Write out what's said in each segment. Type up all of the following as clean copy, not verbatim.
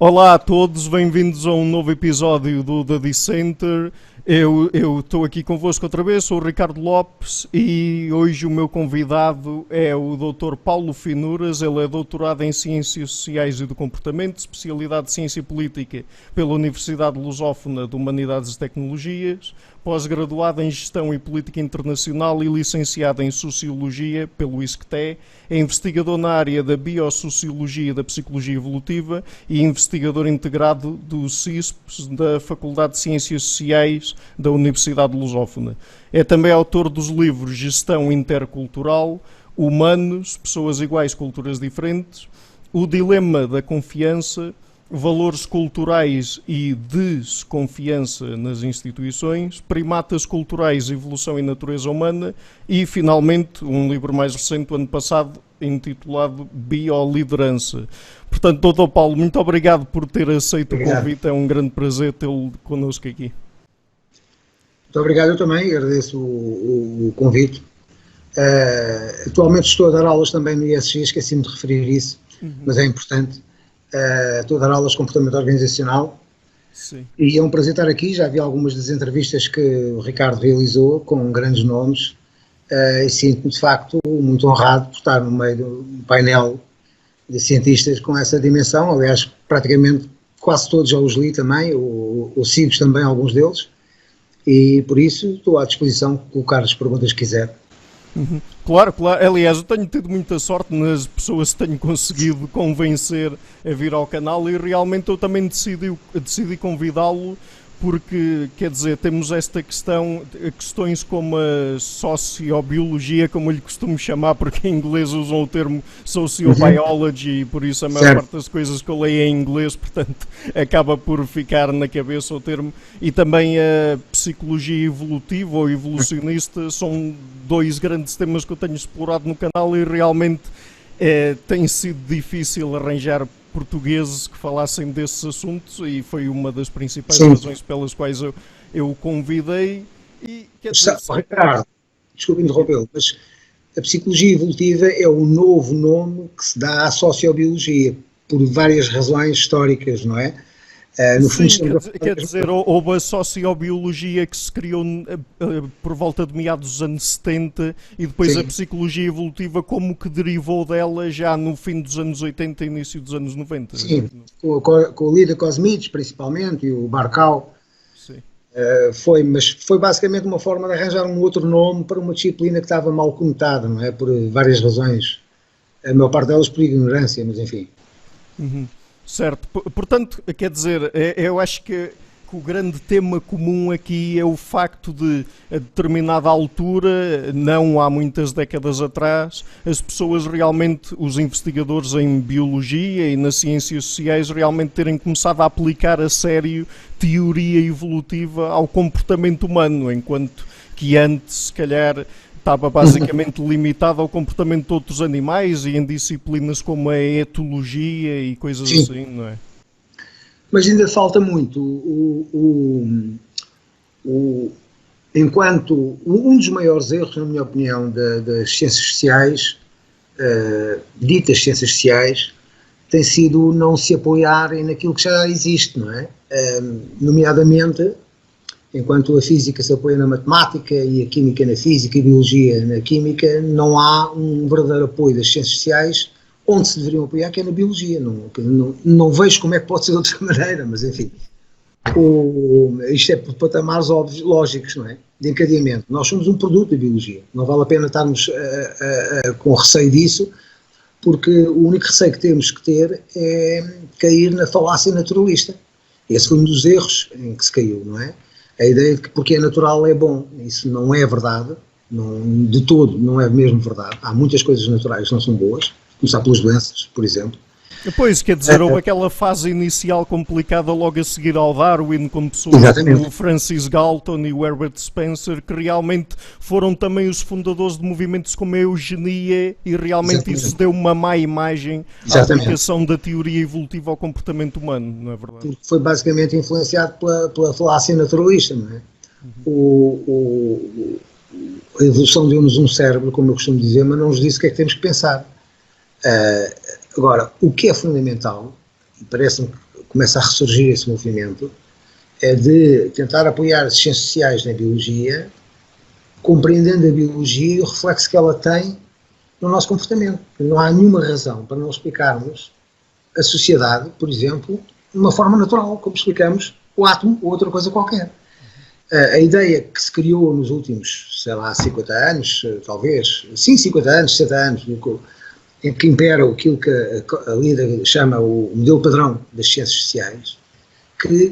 Olá a todos, bem-vindos a um novo episódio do The Dissenter. Eu estou aqui convosco outra vez, sou o Ricardo Lopes e hoje o meu convidado é o Dr. Paulo Finuras. Ele é doutorado em Ciências Sociais e do Comportamento, especialidade de Ciência Política pela Universidade Lusófona de Humanidades e Tecnologias, pós-graduado em Gestão e Política Internacional e licenciado em Sociologia pelo ISCTE, é investigador na área da Biosociologia e da Psicologia Evolutiva e investigador integrado do CISPS da Faculdade de Ciências Sociais da Universidade Lusófona. É também autor dos livros Gestão Intercultural, Humanos, Pessoas Iguais, Culturas Diferentes, O Dilema da Confiança, Valores Culturais e Desconfiança nas Instituições, Primatas Culturais, Evolução e Natureza Humana e, finalmente, um livro mais recente, do ano passado, intitulado Bioliderança. Portanto, Dr. Paulo, muito obrigado por ter aceito o convite, é um grande prazer tê-lo connosco aqui. Muito obrigado, eu também agradeço o convite. Atualmente estou a dar aulas também no ISG, esqueci-me de referir isso, mas é importante. Estou a dar aulas de comportamento organizacional. Sim. E é um prazer estar aqui. Já vi algumas das entrevistas que o Ricardo realizou com grandes nomes e sinto-me de facto muito honrado por estar no meio do painel de cientistas com essa dimensão. Aliás, praticamente quase todos já os li também, ou sigo também alguns deles, e por isso estou à disposição de colocar as perguntas que quiser. Claro, claro. Aliás, eu tenho tido muita sorte nas pessoas que tenho conseguido convencer a vir ao canal e realmente eu também decidi convidá-lo porque, quer dizer, temos esta questão, questões como a sociobiologia, como eu lhe costumo chamar, porque em inglês usam o termo sociobiology, e por isso a maior parte das coisas que eu leio é em inglês, portanto acaba por ficar na cabeça o termo, e também a psicologia evolutiva ou evolucionista, são dois grandes temas que eu tenho explorado no canal e realmente tem sido difícil arranjar portugueses que falassem desses assuntos e foi uma das principais razões pelas quais eu o convidei. E, quer dizer, Ricardo, desculpe interrompê-lo, mas a psicologia evolutiva é o novo nome que se dá à sociobiologia, por várias razões históricas, não é? No fundo, quer dizer, houve a sociobiologia que se criou por volta de meados dos anos 70 e depois a psicologia evolutiva como que derivou dela já no fim dos anos 80 e início dos anos 90. Sim, com o Lida Cosmides principalmente e o Barcal. Sim. Mas foi basicamente uma forma de arranjar um outro nome para uma disciplina que estava mal conotada, não é? Por várias razões, a maior parte delas por ignorância, mas enfim. Certo, portanto, quer dizer, eu acho que o grande tema comum aqui é o facto de, a determinada altura, não há muitas décadas atrás, as pessoas realmente, os investigadores em biologia e nas ciências sociais, realmente terem começado a aplicar a sério teoria evolutiva ao comportamento humano, enquanto que antes, se calhar, estava basicamente limitado ao comportamento de outros animais e em disciplinas como a etologia e coisas assim, não é? Mas ainda falta muito. Enquanto um dos maiores erros, na minha opinião, das ciências sociais, ditas ciências sociais, tem sido não se apoiarem naquilo que já existe, não é? Nomeadamente, enquanto a física se apoia na matemática e a química na física e a biologia na química, não há um verdadeiro apoio das ciências sociais onde se deveriam apoiar, que é na biologia. Não vejo como é que pode ser de outra maneira, mas enfim. Isto é por patamares óbvios, lógicos, não é? De encadeamento. Nós somos um produto da biologia. Não vale a pena estarmos com receio disso, porque o único receio que temos que ter é cair na falácia naturalista. Esse foi um dos erros em que se caiu, não é? A ideia de que porque é natural é bom, isso não é verdade, de todo não é mesmo verdade. Há muitas coisas naturais que não são boas, começar pelas doenças, por exemplo. Pois, quer dizer, houve aquela fase inicial complicada logo a seguir ao Darwin, com pessoas como o Francis Galton e o Herbert Spencer, que realmente foram também os fundadores de movimentos como a eugenia e realmente isso deu uma má imagem à aplicação da teoria evolutiva ao comportamento humano, não é verdade? Porque foi basicamente influenciado pela falácia naturalista, não é? A evolução deu-nos um cérebro, como eu costumo dizer, mas não nos disse o que é que temos que pensar. Agora, o que é fundamental, e parece-me começa a ressurgir esse movimento, é de tentar apoiar as ciências sociais na biologia, compreendendo a biologia e o reflexo que ela tem no nosso comportamento. Não há nenhuma razão para não explicarmos a sociedade, por exemplo, de uma forma natural, como explicamos o átomo ou outra coisa qualquer. A ideia que se criou nos últimos, sei lá, 50 anos, talvez, sim, 50 anos, 60 anos, em que impera aquilo que a Lida chama o modelo padrão das ciências sociais, que...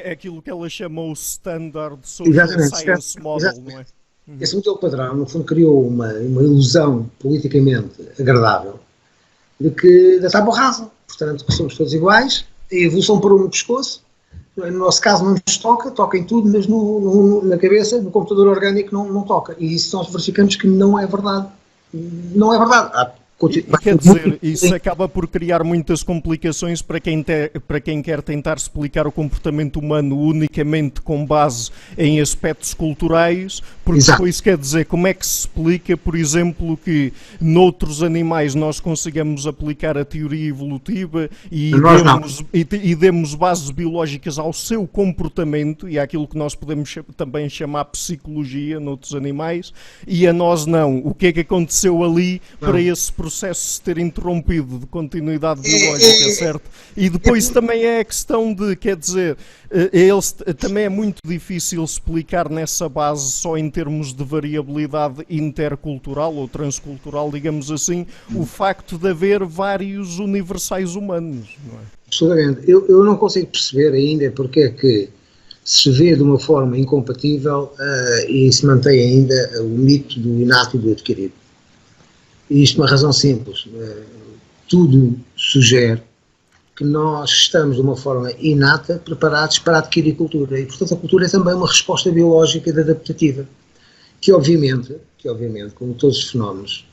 É aquilo que ela chama o Standard Social Science Model, não é? Esse modelo padrão, no fundo, criou uma ilusão politicamente agradável de que da tábua rasa, portanto, que somos todos iguais, a evolução por um pescoço, no nosso caso não nos toca em tudo, mas na cabeça, no computador orgânico não toca. E isso nós verificamos que não é verdade. Não é verdade. Quer dizer, isso acaba por criar muitas complicações para quem quer tentar explicar o comportamento humano unicamente com base em aspectos culturais, porque depois quer dizer, como é que se explica, por exemplo, que noutros animais nós consigamos aplicar a teoria evolutiva e demos bases biológicas ao seu comportamento e àquilo que nós podemos também chamar psicologia noutros animais, e a nós não. O que é que aconteceu ali para esse processo se ter interrompido de continuidade biológica, certo? E depois também é a questão de, quer dizer, também é muito difícil explicar nessa base só em termos de variabilidade intercultural ou transcultural, digamos assim, o facto de haver vários universais humanos, não é? Absolutamente. Eu não consigo perceber ainda porque é que se vê de uma forma incompatível e se mantém ainda o mito do inato e do adquirido. E isto é uma razão simples. Tudo sugere que nós estamos de uma forma inata preparados para adquirir cultura. E, portanto, a cultura é também uma resposta biológica e adaptativa. Que obviamente, como todos os fenómenos,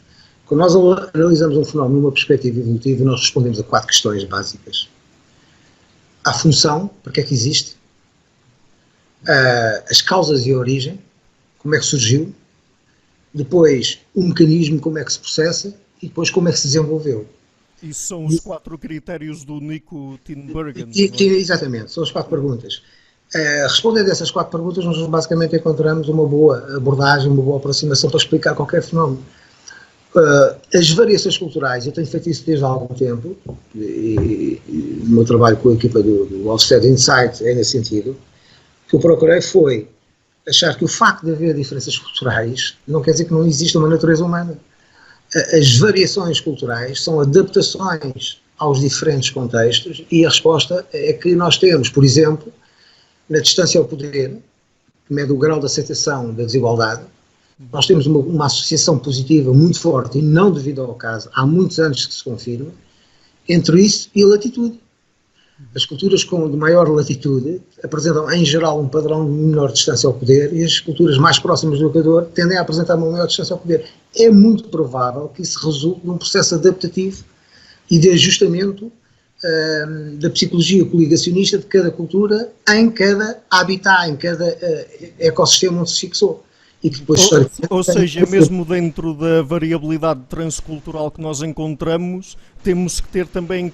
quando nós analisamos um fenómeno numa perspectiva evolutiva, nós respondemos a 4 questões básicas. A função, para que é que existe? As causas e a origem, como é que surgiu? Depois, o mecanismo, como é que se processa, e depois como é que se desenvolveu. Isso são os 4 critérios do Nico Tinbergen. Exatamente, são as 4 perguntas. Respondendo a essas 4 perguntas, nós basicamente encontramos uma boa abordagem, uma boa aproximação para explicar qualquer fenómeno. As variações culturais, eu tenho feito isso desde há algum tempo, e o meu trabalho com a equipa do Offset Insight é nesse sentido. O que eu procurei foi achar que o facto de haver diferenças culturais não quer dizer que não exista uma natureza humana. As variações culturais são adaptações aos diferentes contextos e a resposta é que nós temos, por exemplo, na distância ao poder, que mede o grau de aceitação da desigualdade, nós temos uma associação positiva muito forte e não devido ao acaso, há muitos anos que se confirma, entre isso e a latitude. As culturas de maior latitude apresentam, em geral, um padrão de menor distância ao poder e as culturas mais próximas do Equador tendem a apresentar uma maior distância ao poder. É muito provável que isso resulte num processo adaptativo e de ajustamento da psicologia coligacionista de cada cultura em cada habitat, em cada ecossistema onde se fixou. E que depois, ou seja, mesmo dentro da variabilidade transcultural que nós encontramos, temos que ter também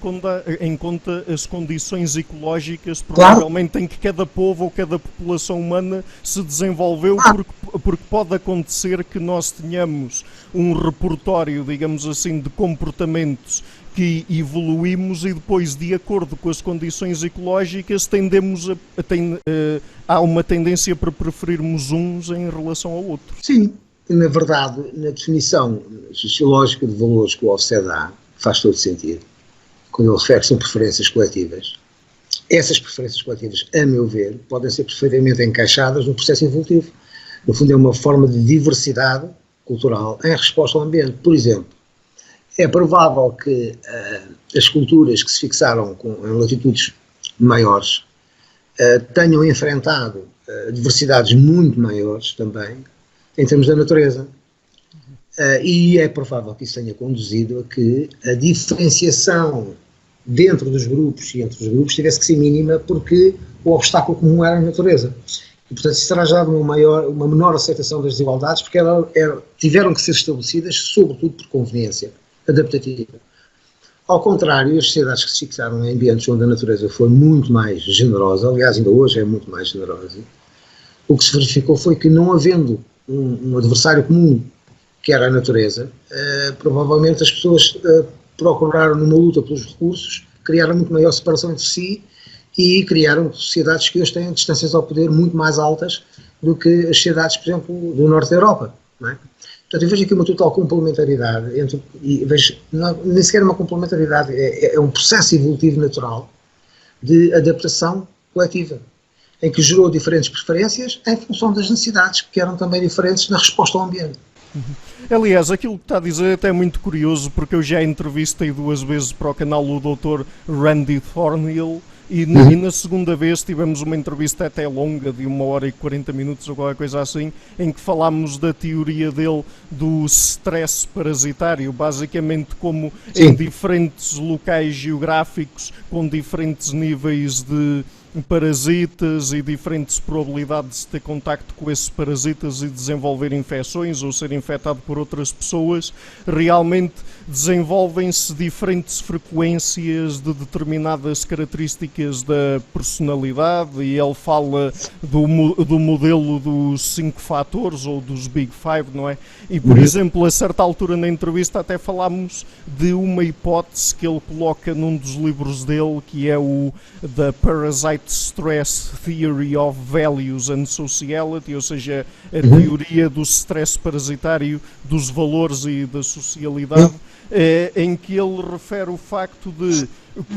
em conta as condições ecológicas, provavelmente, em que cada povo ou cada população humana se desenvolveu, porque pode acontecer que nós tenhamos um repertório, digamos assim, de comportamentos que evoluímos e depois, de acordo com as condições ecológicas, há uma tendência para preferirmos uns em relação ao outro. Sim, na verdade, na definição sociológica de valores que o Offset dá, faz todo sentido, quando ele refere que são preferências coletivas. Essas preferências coletivas, a meu ver, podem ser perfeitamente encaixadas no processo evolutivo. No fundo, é uma forma de diversidade cultural em resposta ao ambiente. Por exemplo, é provável que as culturas que se fixaram em latitudes maiores tenham enfrentado diversidades muito maiores também, em termos da natureza. E é provável que isso tenha conduzido a que a diferenciação dentro dos grupos e entre os grupos tivesse que ser mínima porque o obstáculo comum era a natureza. E, portanto, isso terá gerado uma menor aceitação das desigualdades porque tiveram que ser estabelecidas, sobretudo por conveniência adaptativa. Ao contrário, as sociedades que se fixaram em ambientes onde a natureza foi muito mais generosa, aliás, ainda hoje é muito mais generosa, o que se verificou foi que, não havendo um adversário comum, que era a natureza, provavelmente as pessoas procuraram, numa luta pelos recursos, criaram muito maior separação entre si e criaram sociedades que hoje têm distâncias ao poder muito mais altas do que as sociedades, por exemplo, do norte da Europa, não é? Portanto, eu vejo aqui uma total complementaridade, nem sequer uma complementaridade, é um processo evolutivo natural de adaptação coletiva, em que gerou diferentes preferências em função das necessidades, que eram também diferentes na resposta ao ambiente. Aliás, aquilo que está a dizer é até muito curioso, porque eu já entrevistei 2 vezes para o canal o Dr. Randy Thornhill, e na segunda vez tivemos uma entrevista até longa, de 1h e 40 minutos ou qualquer coisa assim, em que falámos da teoria dele do stress parasitário, basicamente como Sim. Em diferentes locais geográficos, com diferentes níveis de parasitas e diferentes probabilidades de ter contacto com esses parasitas e desenvolver infecções ou ser infectado por outras pessoas, realmente desenvolvem-se diferentes frequências de determinadas características da personalidade, e ele fala do modelo dos 5 fatores ou dos Big Five, não é? E, por exemplo, a certa altura na entrevista até falámos de uma hipótese que ele coloca num dos livros dele, que é o The Parasite Stress Theory of Values and Sociality, ou seja, a teoria do stress parasitário dos valores e da socialidade, em que ele refere o facto de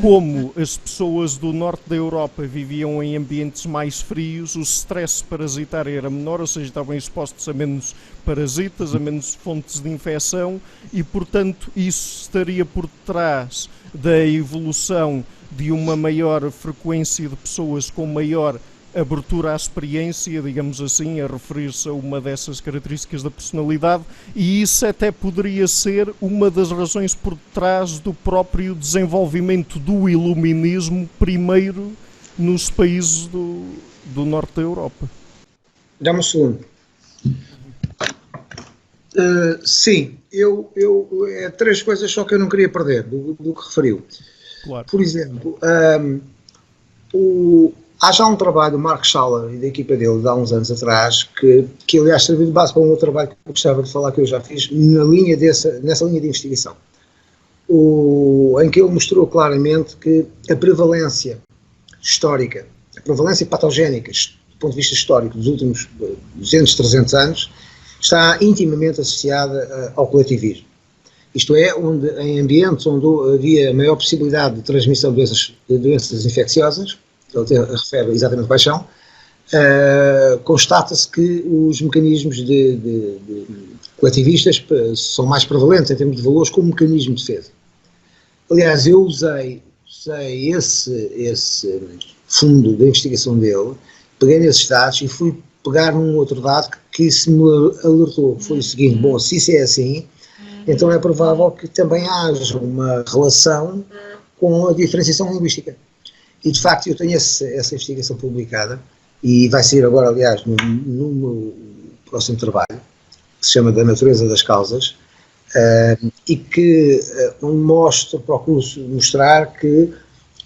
como as pessoas do norte da Europa viviam em ambientes mais frios, o stress parasitário era menor, ou seja, estavam expostos a menos parasitas, a menos fontes de infecção, e, portanto, isso estaria por trás da evolução de uma maior frequência de pessoas com maior abertura à experiência, digamos assim, a referir-se a uma dessas características da personalidade, e isso até poderia ser uma das razões por trás do próprio desenvolvimento do iluminismo, primeiro nos países do norte da Europa. Dá-me um segundo. Sim, é 3 coisas só que eu não queria perder do que referiu. Claro. Por exemplo, há já um trabalho do Mark Schaller e da equipa dele de há uns anos atrás, que aliás serviu de base para um outro trabalho que eu gostava de falar, que eu já fiz nessa linha de investigação, em que ele mostrou claramente que a prevalência histórica, a prevalência patogénica do ponto de vista histórico dos últimos 200, 300 anos, está intimamente associada ao coletivismo. Isto é, em ambientes onde havia maior possibilidade de transmissão de doenças infecciosas, ele refere exatamente quais são, constata-se que os mecanismos de coletivistas são mais prevalentes em termos de valores como mecanismo de defesa. Aliás, eu usei esse fundo de investigação dele, peguei nesses dados e fui pegar num outro dado que se me alertou, foi o seguinte: bom, se isso é assim, então é provável que também haja uma relação com a diferenciação linguística. E, de facto, eu tenho essa investigação publicada, e vai sair agora, aliás, no meu próximo trabalho, que se chama Da Natureza das Causas, e que procuro mostrar que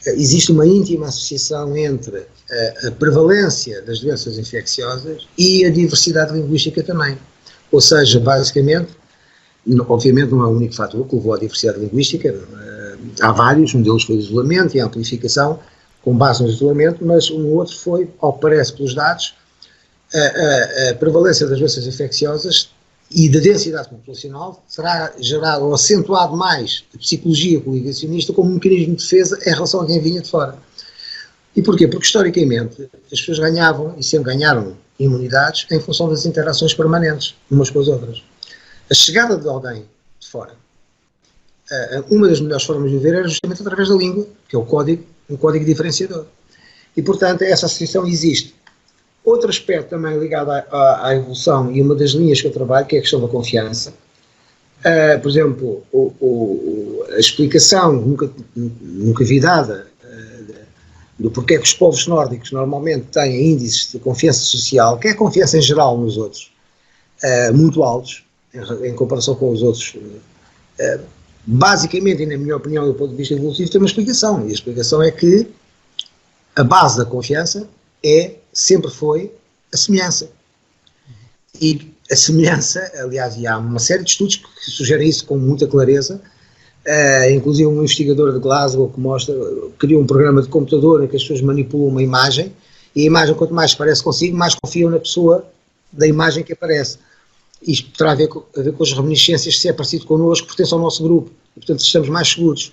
existe uma íntima associação entre a prevalência das doenças infecciosas e a diversidade linguística também. Ou seja, basicamente, obviamente não é o único fator que levou à diversidade linguística, há vários, um deles foi o isolamento e a amplificação com base no isolamento, mas um outro foi, ao que parece pelos dados, a prevalência das doenças infecciosas e da densidade populacional terá gerado ou acentuado mais a psicologia coligacionista como um mecanismo de defesa em relação a quem vinha de fora. E porquê? Porque historicamente as pessoas ganhavam e sempre ganharam imunidades em função das interações permanentes umas com as outras. A chegada de alguém de fora, uma das melhores formas de viver era justamente através da língua, que é um código diferenciador. E, portanto, essa associação existe. Outro aspecto também ligado à evolução, e uma das linhas que eu trabalho, que é a questão da confiança. Por exemplo, a explicação nunca vi dada do porquê que os povos nórdicos normalmente têm índices de confiança social, que é a confiança em geral nos outros, muito altos, em comparação com os outros, basicamente, e na minha opinião, do ponto de vista evolutivo, tem uma explicação. E a explicação é que a base da confiança sempre foi a semelhança. E a semelhança, aliás, e há uma série de estudos que sugerem isso com muita clareza, inclusive um investigador de Glasgow que criou um programa de computador em que as pessoas manipulam uma imagem, e a imagem, quanto mais parece consigo, mais confiam na pessoa da imagem que aparece. Isto terá a ver com as reminiscências, se é parecido connosco, pertence ao nosso grupo, e portanto estamos mais seguros.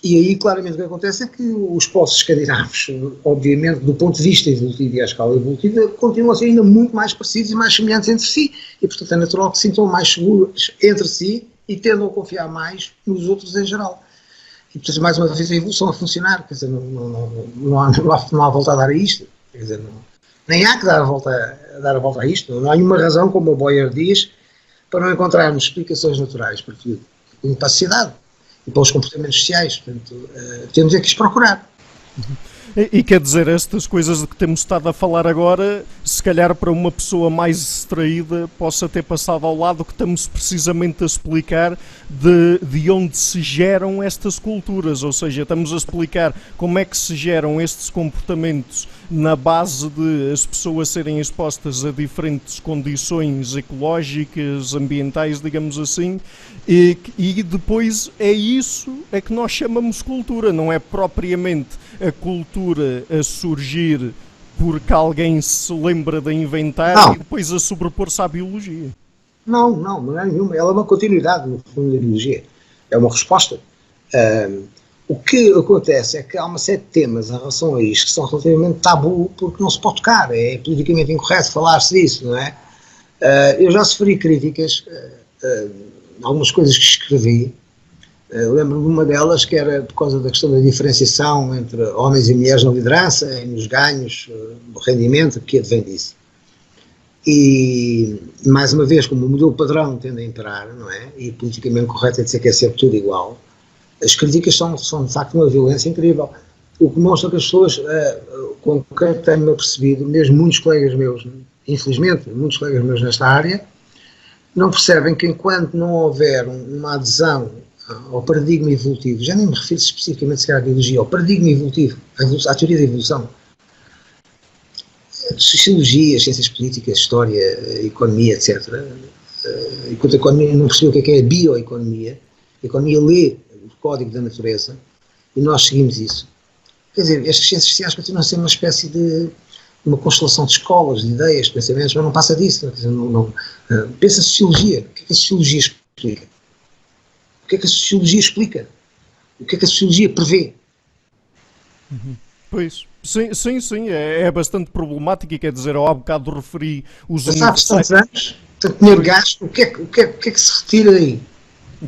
E aí, claramente, o que acontece é que os povos escandinavos, obviamente, do ponto de vista evolutivo e à escala evolutiva, continuam a ser ainda muito mais parecidos e mais semelhantes entre si, e portanto é natural que se sintam mais seguros entre si e tendam a confiar mais nos outros em geral. E portanto, mais uma vez, a evolução a funcionar, quer dizer, não há volta a dar a isto, quer dizer, nem há que dar a volta a isto, não há nenhuma razão, como o Boyer diz, para não encontrarmos explicações naturais para tudo, para a sociedade e para os comportamentos sociais. Portanto, temos é que os procurar. E quer dizer, estas coisas de que temos estado a falar agora, se calhar para uma pessoa mais distraída possa ter passado ao lado que estamos precisamente a explicar de onde se geram estas culturas, ou seja, estamos a explicar como é que se geram estes comportamentos na base de as pessoas serem expostas a diferentes condições ecológicas, ambientais, digamos assim, e depois é isso que nós chamamos cultura, não é propriamente a cultura a surgir porque alguém se lembra de inventar e depois a sobrepor-se à biologia. Não é nenhuma. Ela é uma continuidade, no fundo, da biologia. É uma resposta. O que acontece é que há uma série de temas em relação a isto que são relativamente tabu porque não se pode tocar. É politicamente incorreto falar-se disso, não é? Eu já sofri críticas, algumas coisas que escrevi. Lembro-me de uma delas que era por causa da questão da diferenciação entre homens e mulheres na liderança e nos ganhos, no rendimento, que advém disso. E, mais uma vez, como o modelo padrão tende a imperar, não é? E politicamente correto é dizer que é sempre tudo igual, as críticas são de facto uma violência incrível. O que mostra que as pessoas, com quem tenho apercebido, mesmo muitos colegas meus, infelizmente, muitos colegas meus nesta área, não percebem que enquanto não houver uma adesão ao paradigma evolutivo, já nem me refiro especificamente sequer à biologia, ao paradigma evolutivo, à teoria da evolução, sociologia, ciências políticas, história, economia, etc. Enquanto a economia não percebeu o que é a bioeconomia, a economia lê o código da natureza e nós seguimos isso. Quer dizer, as ciências sociais continuam a ser uma espécie de uma constelação de escolas, de ideias, de pensamentos, mas não passa disso. Pensa a sociologia. O que é que a sociologia explica? O que é que a sociologia explica? O que é que a sociologia prevê? Pois, sim, é bastante problemático e quer dizer, eu há bocado referi os universitários. Passados tantos anos, tanto dinheiro gasto, o que é que se retira daí?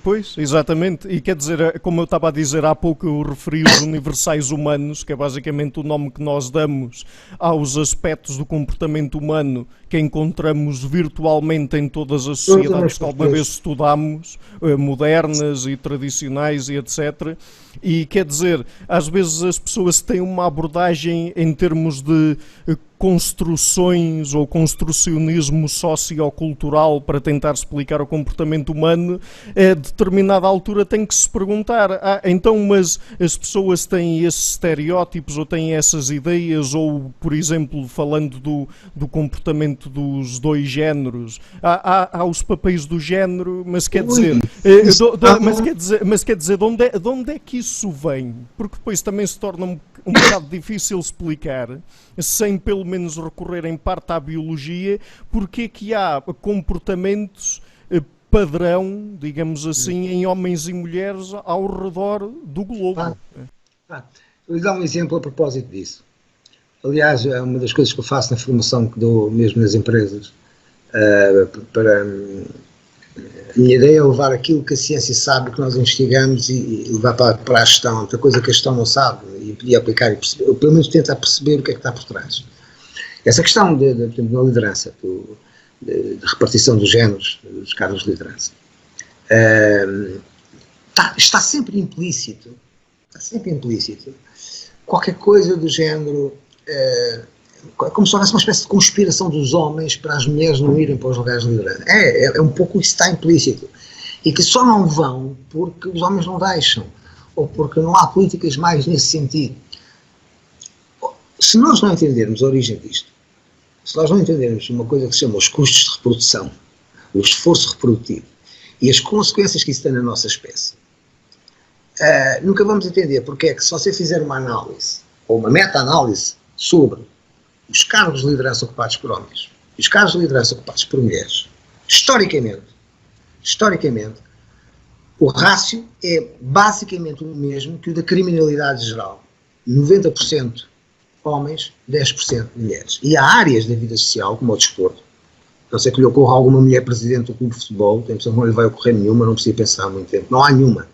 Pois, exatamente, e quer dizer, como eu estava a dizer há pouco, eu referi os universais humanos, que é basicamente o nome que nós damos aos aspectos do comportamento humano que encontramos virtualmente em todas as sociedades que alguma vez estudámos, modernas e tradicionais e etc. E quer dizer, às vezes as pessoas têm uma abordagem em termos de construções ou construcionismo sociocultural para tentar explicar o comportamento humano, a determinada altura tem que se perguntar, então mas as pessoas têm esses estereótipos ou têm essas ideias, ou por exemplo, falando do comportamento dos dois géneros, há os papéis do género, mas quer dizer, de onde é que isso vem? Porque depois também se torna um bocado difícil explicar, sem pelo menos recorrer em parte à biologia, porque é que há comportamentos padrão, digamos assim, em homens e mulheres ao redor do globo. Eu vou dar um exemplo a propósito disso. Aliás, é uma das coisas que eu faço na formação que dou mesmo nas empresas. A minha ideia é levar aquilo que a ciência sabe, que nós investigamos, e levar para a gestão, outra coisa que a gestão não sabe, e podia aplicar e perceber, ou pelo menos tentar perceber o que é que está por trás. Essa questão da liderança, de repartição dos géneros, dos cargos de liderança, está sempre implícito, qualquer coisa do género, como se houvesse uma espécie de conspiração dos homens para as mulheres não irem para os lugares de liderança. É um pouco isso está implícito. e que só não vão porque os homens não deixam, ou porque não há políticas mais nesse sentido. Se nós não entendermos a origem disto, se nós não entendermos uma coisa que se chama os custos de reprodução, o esforço reprodutivo e as consequências que isso tem na nossa espécie, nunca vamos entender porque é que se você fizer uma análise, ou uma meta-análise sobre os cargos de liderança ocupados por homens e os cargos de liderança ocupados por mulheres, historicamente, o rácio é basicamente o mesmo que o da criminalidade geral. 90% homens, 10% mulheres. E há áreas da vida social, como o desporto. Não sei que lhe ocorra alguma mulher presidente do clube de futebol, tem pessoa que não lhe vai ocorrer nenhuma, não precisa pensar há muito tempo. Não há nenhuma.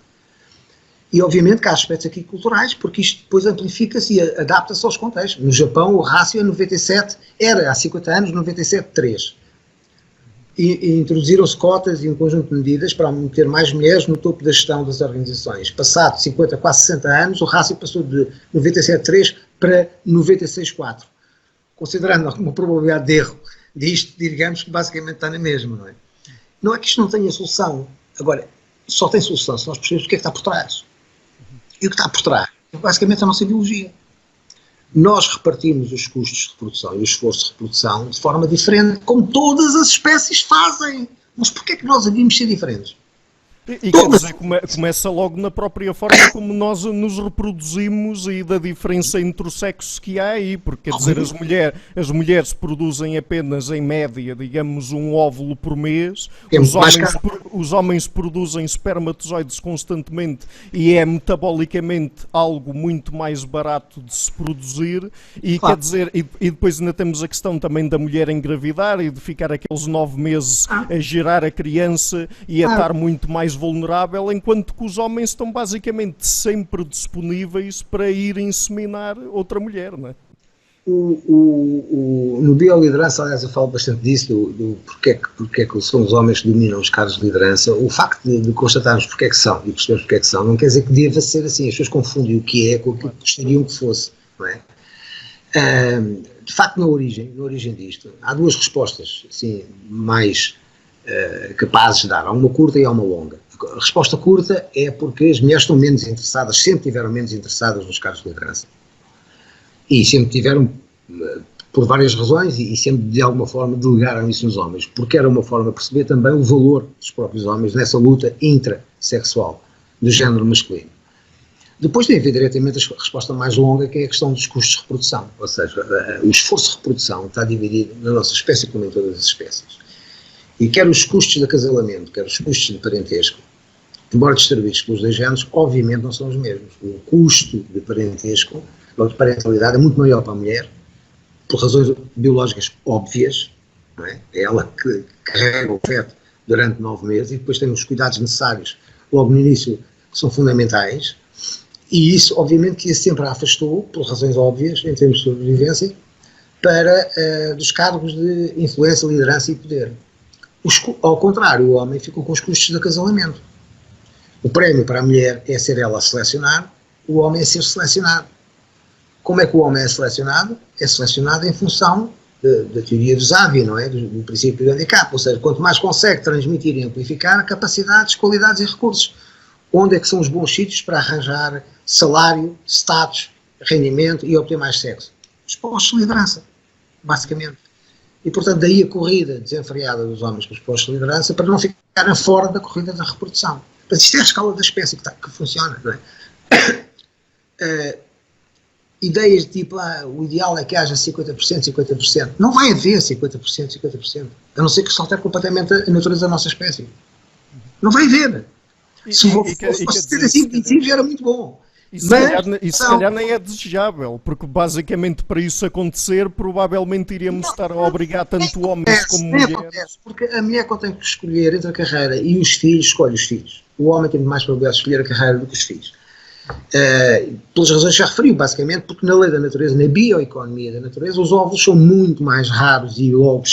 E obviamente que há aspectos aqui culturais, porque isto depois amplifica-se e adapta-se aos contextos. No Japão o rácio é 97, era há 50 anos 97,3. E introduziram-se cotas e um conjunto de medidas para meter mais mulheres no topo da gestão das organizações. Passado 50, quase 60 anos, o rácio passou de 97,3 para 96,4. Considerando uma probabilidade de erro disto, digamos que basicamente está na mesma, não é? Não é que isto não tenha solução. Agora, só tem solução se nós percebemos o que é que está por trás. E o que está por trás é basicamente a nossa biologia. Nós repartimos os custos de reprodução e o esforço de reprodução de forma diferente, como todas as espécies fazem. Mas porquê é que nós havíamos ser diferentes? E quer dizer, começa logo na própria forma como nós nos reproduzimos e da diferença entre os sexos que há aí, porque quer dizer, as mulheres produzem apenas em média, digamos, um óvulo por mês, os homens produzem espermatozoides constantemente e é metabolicamente algo muito mais barato de se produzir e quer dizer, e depois ainda temos a questão também da mulher engravidar e de ficar aqueles 9 meses a gerar a criança e a estar muito mais vulnerável, enquanto que os homens estão basicamente sempre disponíveis para ir inseminar outra mulher, não é? No bioliderança, aliás, eu falo bastante disso, do porque é que são os homens que dominam os cargos de liderança. O facto de constatarmos porque é que são e percebermos porque é que são, não quer dizer que deva ser assim. As pessoas confundem o que é com o que gostariam que fosse, não é? De facto, na origem disto, há duas respostas, assim, mais capazes de dar. Há uma curta e há uma longa. A resposta curta é porque as mulheres estão menos interessadas, sempre tiveram menos interessadas nos cargos de liderança. E sempre tiveram, por várias razões, e sempre de alguma forma delegaram isso nos homens, porque era uma forma de perceber também o valor dos próprios homens nessa luta intrasexual do género masculino. Depois tem a ver diretamente a resposta mais longa, que é a questão dos custos de reprodução, ou seja, o esforço de reprodução está dividido na nossa espécie como em todas as espécies. E quer os custos de acasalamento, quer os custos de parentesco, embora distribuídos pelos dois géneros, obviamente não são os mesmos. O custo de parentesco, ou de parentalidade, é muito maior para a mulher, por razões biológicas óbvias, não é? É ela que carrega o feto durante 9 meses e depois tem os cuidados necessários logo no início, que são fundamentais, e isso obviamente que sempre a afastou, por razões óbvias, em termos de sobrevivência, para dos cargos de influência, liderança e poder. Ao contrário, o homem ficou com os custos de acasalamento. O prémio para a mulher é ser ela a selecionar, o homem é ser selecionado. Como é que o homem é selecionado? É selecionado em função da teoria do Závia, não é? Do princípio do handicap, ou seja, quanto mais consegue transmitir e amplificar capacidades, qualidades e recursos. Onde é que são os bons sítios para arranjar salário, status, rendimento e obter mais sexo? Os postos de liderança, basicamente. E, portanto, daí a corrida desenfreada dos homens para os postos de liderança para não ficarem fora da corrida da reprodução. Mas isto é a escala da espécie que funciona, não é? Ideias de tipo, o ideal é que haja 50%, 50%. Não vai haver 50%, 50%. A não ser que se altere completamente a natureza da nossa espécie. Não vai haver. Se fosse ter assim 25 já era muito bom. E se calhar nem é desejável, porque basicamente para isso acontecer provavelmente iríamos estar a obrigar tanto homens como mulheres. Acontece, porque a mulher quando tem que escolher entre a carreira e os filhos, escolhe os filhos. O homem tem mais probabilidade de escolher a carreira do que os filhos. Pelas razões que já referiu, basicamente, porque na lei da natureza, na bioeconomia da natureza, os óvulos são muito mais raros e logo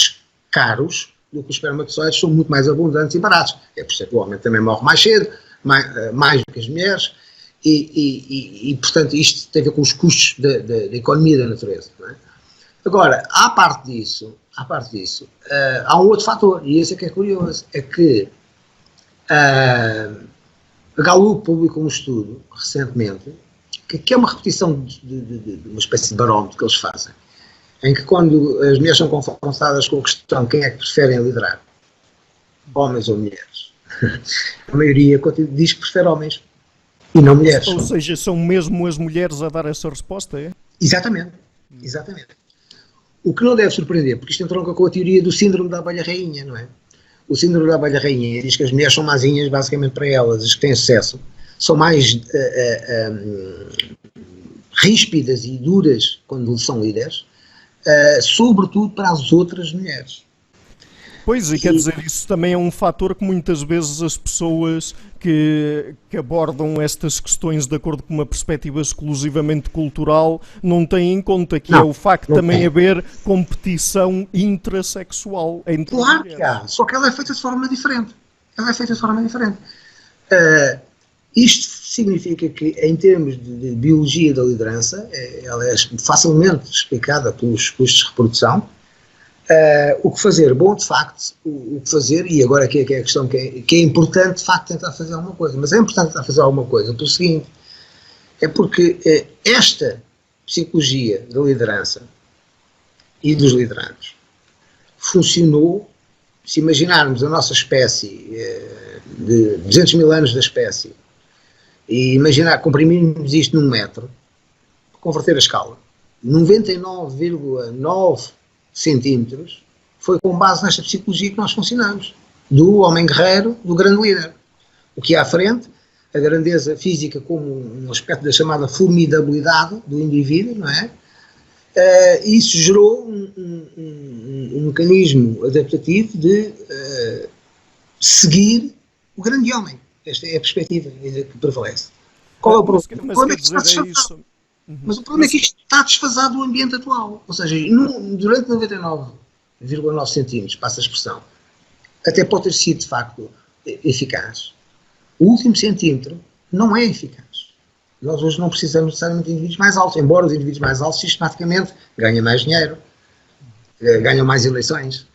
caros do que os espermatozoides, são muito mais abundantes e baratos. É por isso que o homem também morre mais cedo, mais do que as mulheres. E, portanto, isto tem a ver com os custos da economia da natureza. Não é? Agora, à parte disso, há um outro fator, e esse é que é curioso, é que A Gallup publicou um estudo recentemente, que é uma repetição de uma espécie de barómetro que eles fazem, em que quando as mulheres são confrontadas com a questão quem é que preferem liderar, homens ou mulheres, a maioria diz que prefere homens e não mulheres. Ou seja, são mesmo as mulheres a dar essa resposta, é? Exatamente, exatamente. O que não deve surpreender, porque isto entronca com a teoria do síndrome da abelha rainha, não é? O síndrome da abelha rainha diz que as mulheres são mazinhas basicamente para elas, as que têm sucesso, são mais ríspidas e duras quando são líderes, sobretudo para as outras mulheres. Pois, e quer dizer, isso também é um fator que muitas vezes as pessoas que abordam estas questões de acordo com uma perspectiva exclusivamente cultural não têm em conta, que é o facto de também haver competição intrasexual entre Claro que há, só que ela é feita de forma diferente. Isto significa que, em termos de biologia da liderança, ela é facilmente explicada pelos custos de reprodução. O que fazer? Bom, de facto, o que fazer, e agora que é a questão que é importante, de facto, tentar fazer alguma coisa. Mas é importante tentar fazer alguma coisa pelo seguinte, é porque esta psicologia da liderança e dos liderados funcionou, se imaginarmos a nossa espécie, de 200 mil anos da espécie, e imaginar, comprimirmos isto num metro, converter a escala, 99,9 centímetros, foi com base nesta psicologia que nós funcionamos, do homem guerreiro, do grande líder. O que há à frente, a grandeza física como um aspecto da chamada formidabilidade do indivíduo, não é? Isso gerou um mecanismo adaptativo de seguir o grande homem. Esta é a perspectiva que prevalece. Qual é o problema? Mas o problema é que isto está desfasado do ambiente atual. Ou seja, durante 99,9 centímetros, passa a expressão, até pode ter sido de facto eficaz. O último centímetro não é eficaz. Nós hoje não precisamos necessariamente de indivíduos mais altos, embora os indivíduos mais altos sistematicamente ganhem mais dinheiro, ganham mais eleições,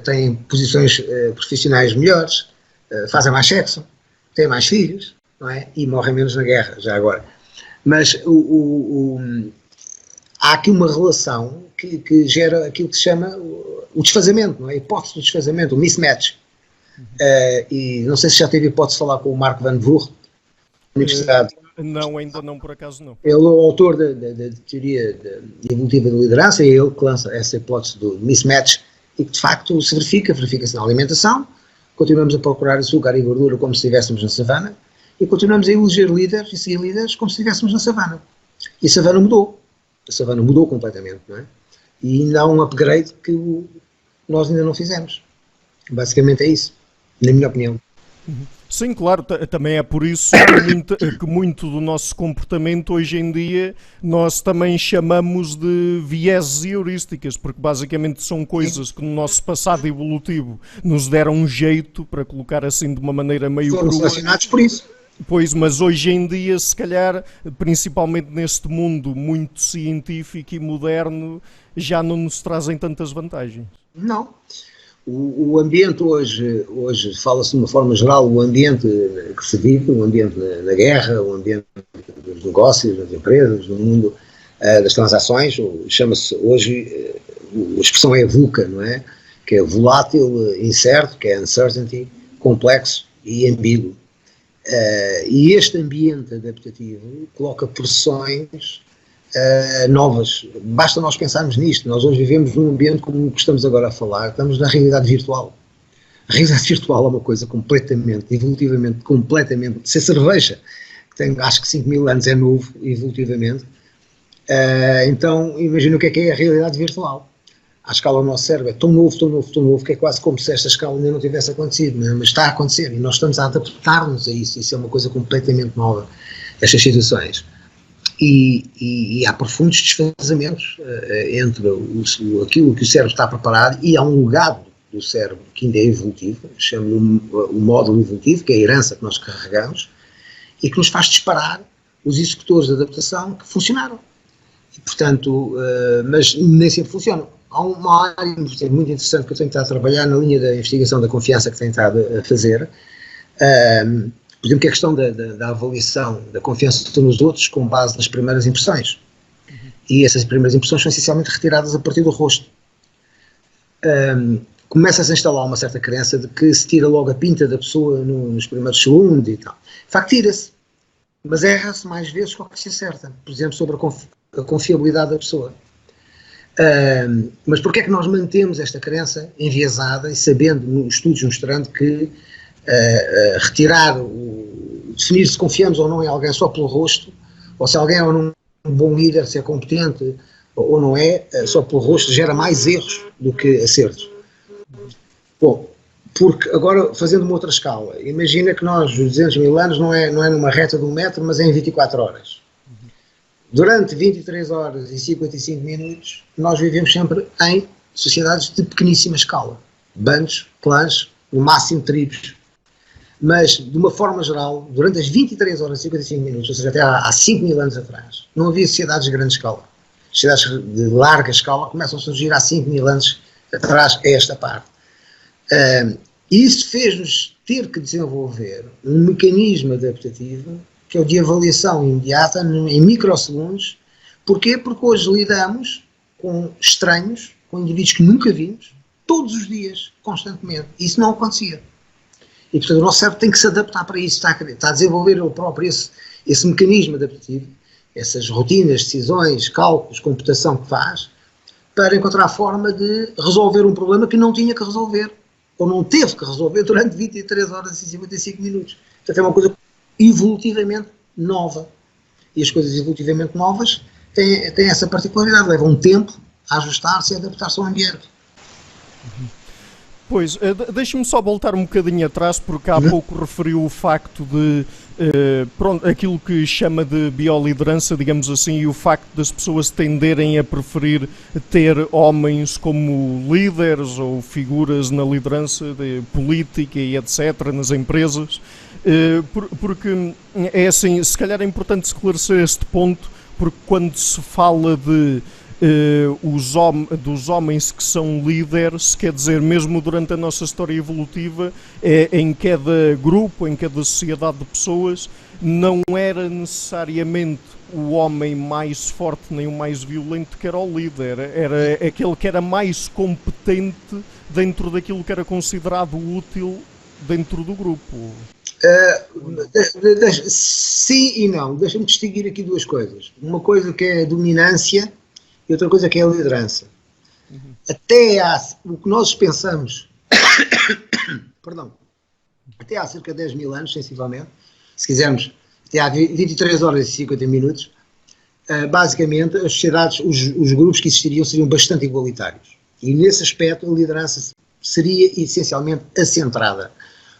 têm posições profissionais melhores, fazem mais sexo, têm mais filhos, não é? E morrem menos na guerra, já agora. Mas há aqui uma relação que gera aquilo que se chama o desfazamento, não é? A hipótese do desfazamento, o mismatch. E não sei se já teve hipótese de falar com o Mark Van Vught, da Universidade. Não, ainda não, por acaso não. Ele é o autor da teoria evolutiva da liderança, e é ele que lança essa hipótese do mismatch, e que de facto se verifica-se na alimentação. Continuamos a procurar açúcar e gordura como se estivéssemos na savana, e continuamos a eleger líderes e seguir líderes como se estivéssemos na savana. E a savana mudou. A savana mudou completamente, não é? E ainda há um upgrade que nós ainda não fizemos. Basicamente é isso, na minha opinião. Sim, claro, também é por isso que muito do nosso comportamento hoje em dia nós também chamamos de vieses e heurísticas, porque basicamente são coisas que no nosso passado evolutivo nos deram um jeito, para colocar assim de uma maneira meio crua. Foram selecionados por isso. Pois, mas hoje em dia, se calhar, principalmente neste mundo muito científico e moderno, já não nos trazem tantas vantagens. Não. O ambiente hoje fala-se de uma forma geral, o ambiente que se vive, o ambiente da guerra, o ambiente dos negócios, das empresas, do mundo das transações, chama-se hoje, a expressão é VUCA, não é? Que é volátil, incerto, que é uncertainty, complexo e ambíguo. E este ambiente adaptativo coloca pressões novas. Basta nós pensarmos nisto. Nós hoje vivemos num ambiente como o que estamos agora a falar, estamos na realidade virtual. A realidade virtual é uma coisa completamente, evolutivamente, completamente, se a cerveja, que tem acho que 5 mil anos, é novo, evolutivamente, então imagina o que é a realidade virtual. À escala do nosso cérebro é tão novo, que é quase como se esta escala ainda não tivesse acontecido, mas está a acontecer, e nós estamos a adaptar-nos a isso é uma coisa completamente nova, estas situações. E há profundos desfazamentos entre aquilo que o cérebro está preparado, e há um legado do cérebro que ainda é evolutivo, chamo-lhe o módulo evolutivo, que é a herança que nós carregamos, e que nos faz disparar os executores de adaptação que funcionaram. E, portanto, mas nem sempre funcionam. Há uma área muito interessante que eu tenho estado a trabalhar na linha da investigação da confiança que tenho estado a fazer, Por exemplo, que é a questão da avaliação, da confiança nos outros com base nas primeiras impressões. E essas primeiras impressões são essencialmente retiradas a partir do rosto. Começa-se a instalar uma certa crença de que se tira logo a pinta da pessoa nos primeiros segundos e tal. De facto, tira-se, mas erra-se mais vezes do que se acerta. Por exemplo, sobre a confiabilidade da pessoa. Mas porquê é que nós mantemos esta crença enviesada e sabendo, estudos mostrando que definir se confiamos ou não em alguém só pelo rosto, ou se alguém é um bom líder, se é competente ou não é, só pelo rosto gera mais erros do que acertos. Bom, porque agora, fazendo uma outra escala, imagina que nós, os 200 mil anos, não é numa reta de 1 metro, mas é em 24 horas. Durante 23 horas e 55 minutos, nós vivemos sempre em sociedades de pequeníssima escala. Bandos, clãs, no máximo tribos. Mas, de uma forma geral, durante as 23 horas e 55 minutos, ou seja, até há 5 mil anos atrás, não havia sociedades de grande escala. Sociedades de larga escala começam a surgir há 5 mil anos atrás, a esta parte. Isso fez-nos ter que desenvolver um mecanismo adaptativo, que é o de avaliação imediata em microsegundos. Porquê? Porque hoje lidamos com estranhos, com indivíduos que nunca vimos, todos os dias, constantemente. Isso não acontecia. E, portanto, o nosso cérebro tem que se adaptar para isso, está a desenvolver ele próprio esse mecanismo adaptativo, essas rotinas, decisões, cálculos, computação que faz, para encontrar a forma de resolver um problema que não tinha que resolver, ou não teve que resolver durante 23 horas e 55 minutos. Portanto, é uma coisa evolutivamente nova. E as coisas evolutivamente novas têm essa particularidade, levam um tempo a ajustar-se e a adaptar-se ao ambiente. Pois, deixa-me só voltar um bocadinho atrás, porque há pouco referiu o facto de, pronto, aquilo que chama de bioliderança, digamos assim, e o facto das pessoas tenderem a preferir ter homens como líderes ou figuras na liderança política e etc., nas empresas, porque é assim, se calhar é importante esclarecer este ponto, porque quando se fala dos homens que são líderes, quer dizer, mesmo durante a nossa história evolutiva, em cada grupo, em cada sociedade de pessoas, não era necessariamente o homem mais forte nem o mais violento que era o líder, era aquele que era mais competente dentro daquilo que era considerado útil dentro do grupo. Sim e não. Deixa-me distinguir aqui duas coisas. Uma coisa que é a dominância e outra coisa que é a liderança. O que nós pensamos, perdão, até há cerca de 10 mil anos, sensivelmente, se quisermos, até há 23 horas e 50 minutos, basicamente as sociedades, os grupos que existiriam seriam bastante igualitários. E nesse aspecto a liderança seria essencialmente acentrada.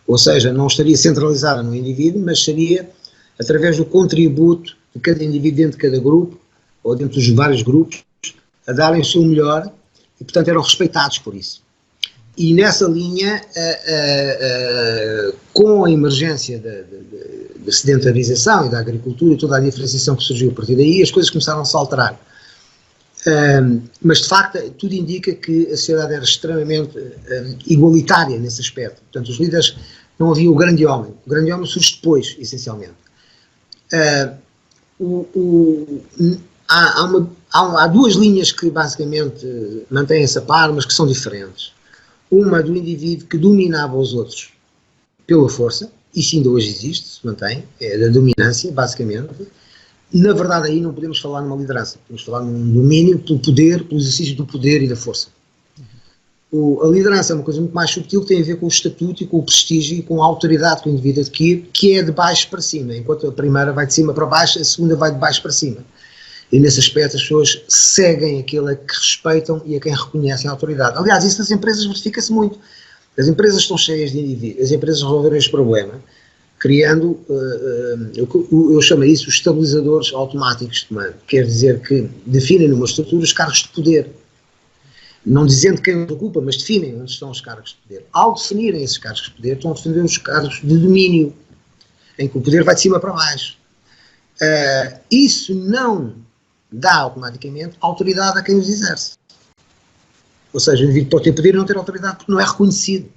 Ou seja, não estaria centralizada no indivíduo, mas seria através do contributo de cada indivíduo dentro de cada grupo, ou dentro dos vários grupos, a darem o seu melhor e, portanto, eram respeitados por isso. E nessa linha, com a emergência da sedentarização e da agricultura e toda a diferenciação que surgiu a partir daí, as coisas começaram a se alterar. Mas, de facto, tudo indica que a sociedade era extremamente igualitária nesse aspecto. Portanto, os líderes, não havia o grande homem. O grande homem surge depois, essencialmente. Há duas linhas que, basicamente, mantêm-se a par, mas que são diferentes. Uma do indivíduo que dominava os outros pela força, isso ainda hoje existe, se mantém, é da dominância, basicamente. Na verdade, aí não podemos falar numa liderança, podemos falar num domínio pelo poder, pelo exercício do poder e da força. A liderança é uma coisa muito mais subtil, que tem a ver com o estatuto e com o prestígio e com a autoridade que o indivíduo adquire, que é de baixo para cima. Enquanto a primeira vai de cima para baixo, a segunda vai de baixo para cima. E nesse aspecto as pessoas seguem aquele a que respeitam e a quem reconhecem a autoridade. Aliás, isso nas empresas verifica-se muito. As empresas estão cheias de indivíduos, as empresas resolveram este problema, criando, eu chamo isso os estabilizadores automáticos de comando. Quer dizer que definem numa estrutura os cargos de poder. Não dizendo quem os ocupa, mas definem onde estão os cargos de poder. Ao definirem esses cargos de poder, estão a definir os cargos de domínio, em que o poder vai de cima para baixo. Isso não dá automaticamente autoridade a quem os exerce. Ou seja, o indivíduo pode ter poder e não ter autoridade porque não é reconhecido.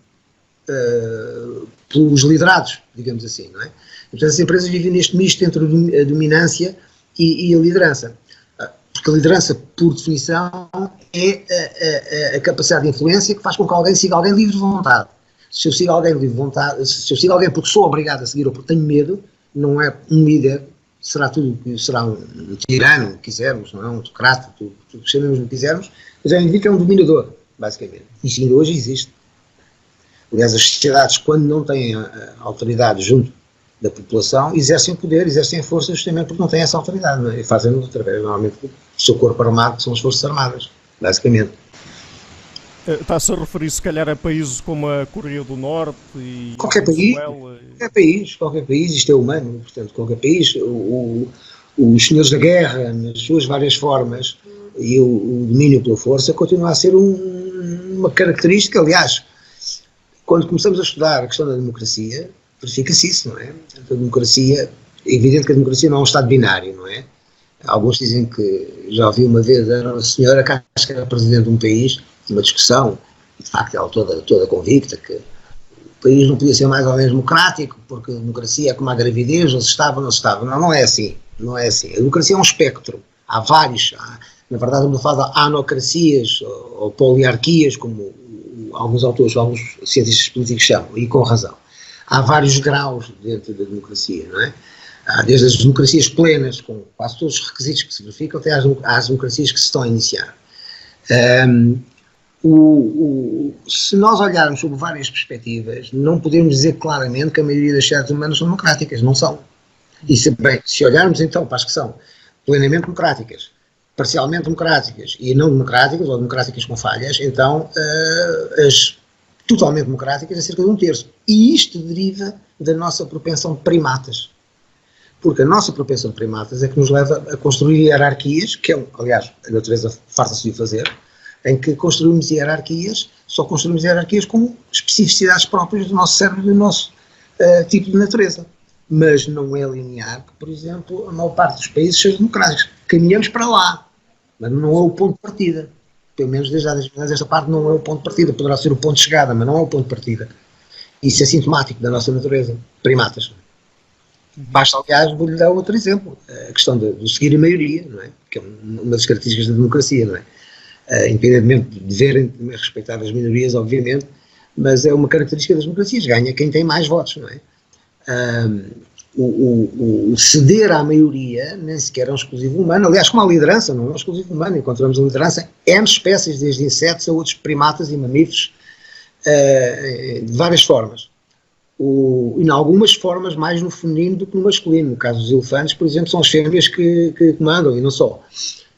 pelos liderados, digamos assim, não é? E, portanto, as empresas vivem neste misto entre a dominância e a liderança. Porque a liderança, por definição, é a capacidade de influência que faz com que alguém siga alguém livre de vontade. Se eu sigo alguém livre de vontade, se eu sigo alguém porque sou obrigado a seguir ou porque tenho medo, não é um líder, será um tirano, o que quisermos, não é um autocrata, tudo que chamemos o que quisermos, mas é um indivíduo que é um dominador, basicamente. Isso ainda hoje existe. Aliás, as sociedades, quando não têm a autoridade junto da população, exercem o poder, exercem a força justamente porque não têm essa autoridade, não é? E fazem-no através, normalmente, do seu corpo armado, que são as Forças Armadas, basicamente. Está-se a referir, se calhar, a países como a Coreia do Norte e qualquer país, qualquer país, isto é humano, portanto, qualquer país, os senhores da guerra, nas suas várias formas, e o domínio pela força, continua a ser uma característica. Aliás, quando começamos a estudar a questão da democracia, verifica-se isso, não é? A democracia, é evidente que a democracia não é um Estado binário, não é? Alguns dizem que, já ouvi uma vez a senhora que acho que era presidente de um país, uma discussão, de facto ela toda convicta que o país não podia ser mais ou menos democrático, porque a democracia é como a gravidez, ou se estava ou não se estava. Não é assim, não é assim. A democracia é um espectro, há vários, na verdade estamos a falar de anocracias ou poliarquias, como alguns autores, alguns cientistas políticos chamam, e com razão. Há vários graus dentro da democracia, não é? Há desde as democracias plenas, com quase todos os requisitos que se verificam, até às democracias que se estão a iniciar. Se nós olharmos sobre várias perspectivas, não podemos dizer claramente que a maioria das sociedades humanas são democráticas, não são. E se olharmos então para as que são plenamente democráticas, parcialmente democráticas e não democráticas, ou democráticas com falhas, então as totalmente democráticas é cerca de 1/3. E isto deriva da nossa propensão de primatas. Porque a nossa propensão de primatas é que nos leva a construir hierarquias, que é, aliás, a natureza farta-se de o fazer, em que construímos hierarquias, só construímos hierarquias com especificidades próprias do nosso cérebro e do nosso tipo de natureza. Mas não é linear que, por exemplo, a maior parte dos países sejam democráticos. Caminhamos para lá, mas não é o ponto de partida. Pelo menos desde há 10 anos esta parte não é o ponto de partida. Poderá ser o ponto de chegada, mas não é o ponto de partida. Isso é sintomático da nossa natureza. Primatas. Basta, aliás, vou-lhe dar outro exemplo. A questão do seguir a maioria, não é? Que é uma das características da democracia, não é? Independentemente de deverem respeitar as minorias, obviamente, mas é uma característica das democracias. Ganha quem tem mais votos, não é? O ceder à maioria nem sequer é um exclusivo humano. Aliás, como a liderança não é um exclusivo humano. Encontramos a liderança em espécies, desde insetos a outros primatas e mamíferos, de várias formas. Em algumas formas mais no feminino do que no masculino. No caso dos elefantes, por exemplo, são as fêmeas que comandam, e não só.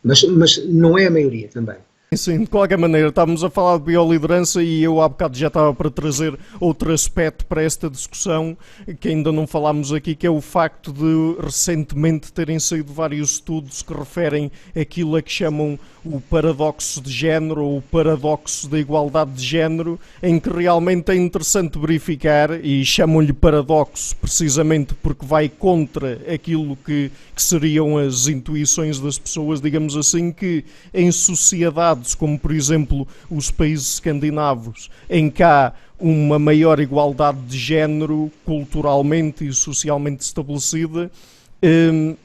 Mas não é a maioria também. Sim, de qualquer maneira, estávamos a falar de bioliderança e eu há bocado já estava para trazer outro aspecto para esta discussão que ainda não falámos aqui, que é o facto de recentemente terem saído vários estudos que referem aquilo a que chamam o paradoxo de género ou o paradoxo da igualdade de género, em que realmente é interessante verificar, e chamam-lhe paradoxo precisamente porque vai contra aquilo que seriam as intuições das pessoas, digamos assim, que em sociedades como, por exemplo, os países escandinavos, em que há uma maior igualdade de género culturalmente e socialmente estabelecida,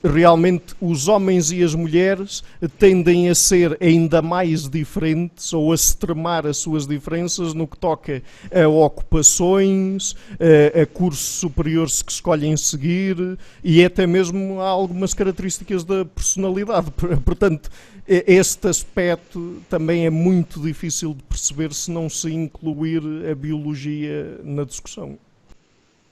realmente os homens e as mulheres tendem a ser ainda mais diferentes ou a extremar as suas diferenças no que toca a ocupações, a cursos superiores que escolhem seguir e até mesmo há algumas características da personalidade. Portanto, este aspecto também é muito difícil de perceber se não se incluir a biologia na discussão.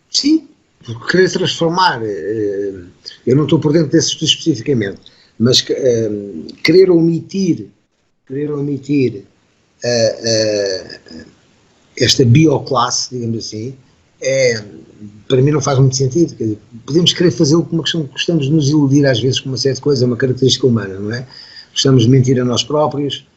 Sim. Porque querer transformar, eu não estou por dentro desse estudo especificamente, mas querer omitir esta bioclasse, digamos assim, para mim não faz muito sentido. Quer dizer, podemos querer fazê-lo como gostamos de nos iludir às vezes com uma série de coisas, é uma característica humana, não é? Gostamos de mentir a nós próprios,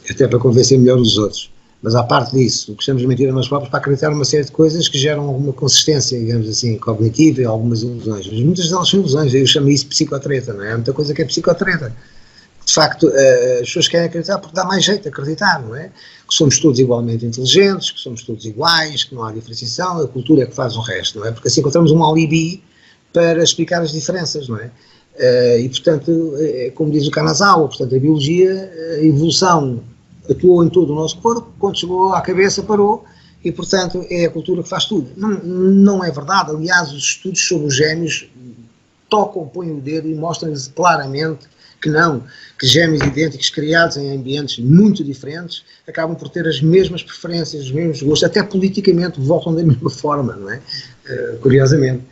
até para convencer melhor os outros. Mas à parte disso, gostamos de mentir a nós próprios para acreditar numa série de coisas que geram alguma consistência, digamos assim, cognitiva e algumas ilusões. Mas muitas delas são ilusões, eu chamo isso de psicotreta, não é? Há muita coisa que é psicotreta. De de facto, as pessoas querem acreditar porque dá mais jeito de acreditar, não é? Que somos todos igualmente inteligentes, que somos todos iguais, que não há diferenciação, a cultura é que faz o resto, não é? Porque assim encontramos um alibi para explicar as diferenças, não é? E, portanto, como diz o Kanazawa, portanto, a biologia, a evolução atuou em todo o nosso corpo, quando chegou à cabeça parou, e, portanto, é a cultura que faz tudo. Não é verdade, aliás, os estudos sobre os gêmeos tocam, põem o dedo e mostram-lhes claramente que não, que gêmeos idênticos criados em ambientes muito diferentes acabam por ter as mesmas preferências, os mesmos gostos, até politicamente votam da mesma forma, não é? Curiosamente.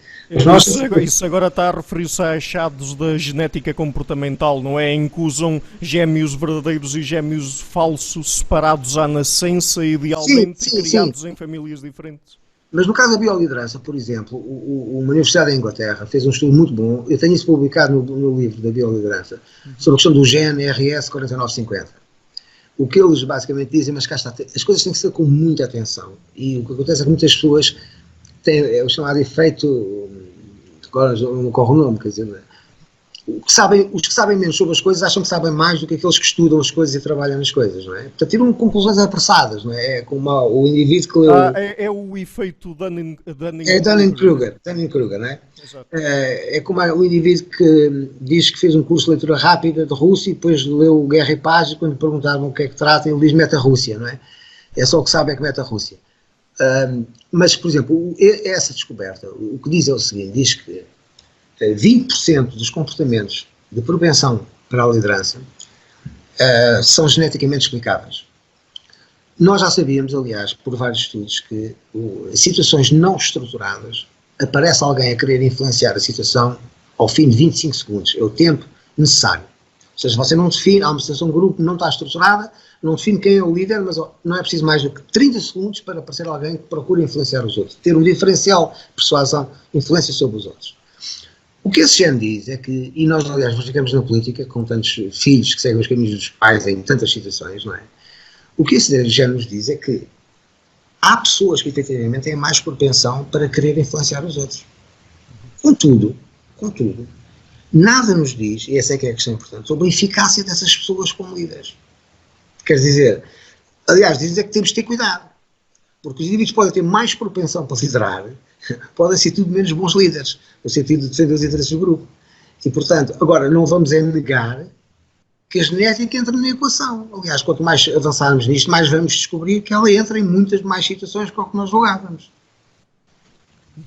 Isso agora está a referir-se a achados da genética comportamental, não é? Em que usam gêmeos verdadeiros e gêmeos falsos separados à nascença, idealmente criados em famílias diferentes. Mas no caso da bioliderança, por exemplo, uma universidade da Inglaterra fez um estudo muito bom, eu tenho isso publicado no meu livro da bioliderança, sobre a questão do gene RS4950. O que eles basicamente dizem, mas cá está, as coisas têm que ser com muita atenção, e o que acontece é que muitas pessoas têm o chamado efeito, agora não ocorre o nome, quer dizer, os que sabem menos sobre as coisas acham que sabem mais do que aqueles que estudam as coisas e trabalham nas coisas, não é? Portanto, tiram conclusões apressadas, não é? É como o indivíduo que leu... É o efeito Dunning-Kruger, não é? Exato. É como o indivíduo que diz que fez um curso de leitura rápida de Rússia e depois leu Guerra e Paz e quando perguntavam o que é que trata, ele diz mete a Rússia, não é? É só o que sabe é que mete a Rússia. Mas, por exemplo, essa descoberta, o que diz é o seguinte, diz que 20% dos comportamentos de propensão para a liderança são geneticamente explicáveis. Nós já sabíamos, aliás, por vários estudos, que em situações não estruturadas aparece alguém a querer influenciar a situação ao fim de 25 segundos. É o tempo necessário. Ou seja, você não define, há uma situação de grupo que não está estruturada, não define quem é o líder, mas não é preciso mais do que 30 segundos para aparecer alguém que procura influenciar os outros. Ter um diferencial, persuasão, influência sobre os outros. O que esse gene diz é que, e nós aliás ficamos na política com tantos filhos que seguem os caminhos dos pais em tantas situações, não é? O que esse gene nos diz é que há pessoas que efetivamente têm mais propensão para querer influenciar os outros. Contudo, nada nos diz, e essa é que é a questão importante, sobre a eficácia dessas pessoas como líderes. Quer dizer, aliás, dizem que temos de ter cuidado, porque os indivíduos podem ter mais propensão para liderar, podem ser tudo menos bons líderes, no sentido de defender os interesses do grupo. E, portanto, agora não vamos negar que a genética entra na equação. Aliás, quanto mais avançarmos nisto, mais vamos descobrir que ela entra em muitas mais situações que o que nós julgávamos.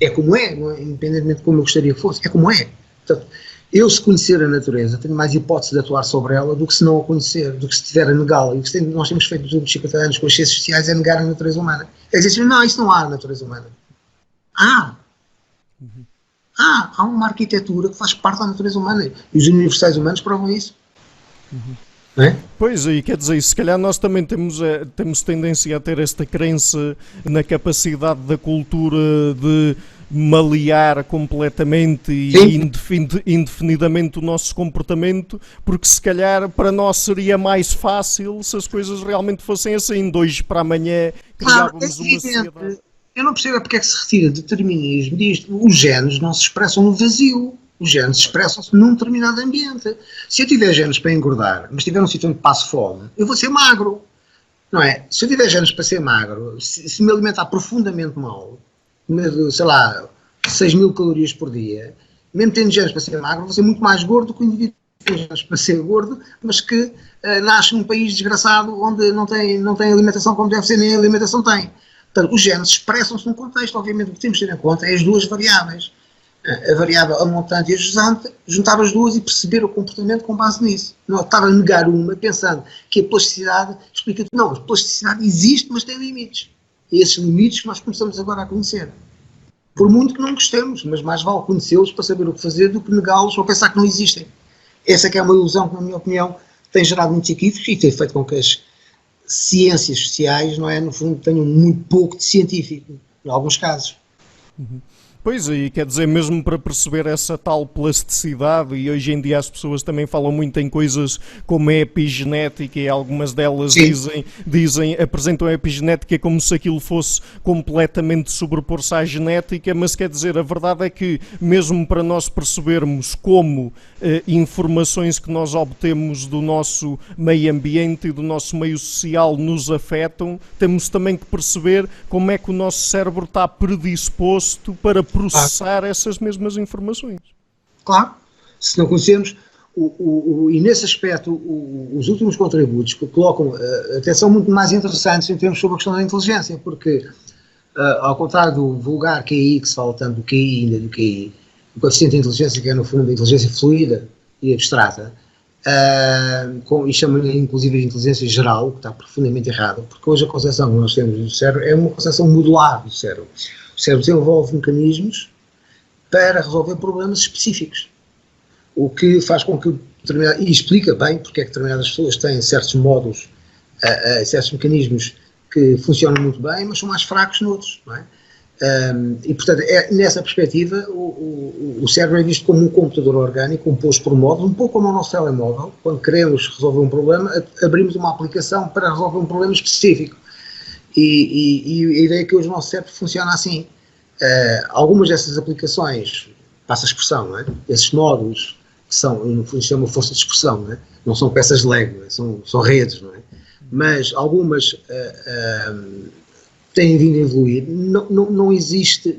É como é, não é? Independentemente de como eu gostaria que fosse, é como é. Portanto, eu, se conhecer a natureza, tenho mais hipótese de atuar sobre ela do que se não a conhecer, do que se estiver a negá-la. E o que nós temos feito nos últimos 50 anos com as ciências sociais é negar a natureza humana. É dizer assim, não, isso não há natureza humana. Há uma arquitetura que faz parte da natureza humana. E os universais humanos provam isso. Não é? Pois, e quer dizer, se calhar nós também temos tendência a ter esta crença na capacidade da cultura de malear completamente e indefinidamente o nosso comportamento, porque se calhar para nós seria mais fácil se as coisas realmente fossem assim, de hoje para amanhã criávamos uma sociedade. Eu não percebo porque é que se retira determinismo disto. Os genes não se expressam no vazio. Os genes expressam-se num determinado ambiente. Se eu tiver genes para engordar, mas tiver um sítio onde passo fome, eu vou ser magro. Não é? Se eu tiver genes para ser magro, se me alimentar profundamente mal, sei lá, 6.000 calorias por dia, mesmo tendo genes para ser magro, vou ser muito mais gordo que o indivíduo que tem genes para ser gordo, mas que nasce num país desgraçado onde não tem alimentação como deve ser, nem a alimentação tem. Portanto, os genes expressam-se num contexto. Obviamente, o que temos de ter em conta é as duas variáveis. A variável a montante e a jusante, juntar as duas e perceber o comportamento com base nisso. Não estar a negar uma pensando que a plasticidade explica tudo. Não, a plasticidade existe, mas tem limites. E esses limites nós começamos agora a conhecer. Por muito que não gostemos, mas mais vale conhecê-los para saber o que fazer do que negá-los ou pensar que não existem. Essa que é uma ilusão que, na minha opinião, tem gerado muitos equívocos e tem feito com que as ciências sociais, não é, no fundo, tenham muito pouco de científico, em alguns casos. Pois aí, quer dizer, mesmo para perceber essa tal plasticidade, e hoje em dia as pessoas também falam muito em coisas como a epigenética, e algumas delas apresentam a epigenética como se aquilo fosse completamente sobrepor-se à genética, mas quer dizer, a verdade é que mesmo para nós percebermos como informações que nós obtemos do nosso meio ambiente e do nosso meio social nos afetam, temos também que perceber como é que o nosso cérebro está predisposto para processar essas mesmas informações. Claro, se não conhecemos, e nesse aspecto os últimos contributos que colocam até são muito mais interessantes em termos sobre a questão da inteligência, porque ao contrário do vulgar QI, que se fala tanto do QI ainda do QI, o coeficiente de inteligência, que é no fundo a inteligência fluida e abstrata, e chamam-lhe inclusive de inteligência geral, que está profundamente errado, porque hoje a concepção que nós temos do cérebro é uma concepção modular do cérebro. O cérebro desenvolve mecanismos para resolver problemas específicos, o que faz com que e explica bem porque é que determinadas pessoas têm certos modos, certos mecanismos que funcionam muito bem, mas são mais fracos noutros, não é? E portanto, nessa perspectiva, o cérebro é visto como um computador orgânico composto por módulos, um pouco como o nosso telemóvel. Quando queremos resolver um problema, abrimos uma aplicação para resolver um problema específico. E a ideia é que hoje o nosso cérebro funciona assim. Algumas dessas aplicações, passa a expressão, não é? Esses módulos, que são, no fundo, chama força de expressão, não é? Não são peças de Lego, não é? São redes, não é? Mas algumas têm vindo a evoluir, não existe,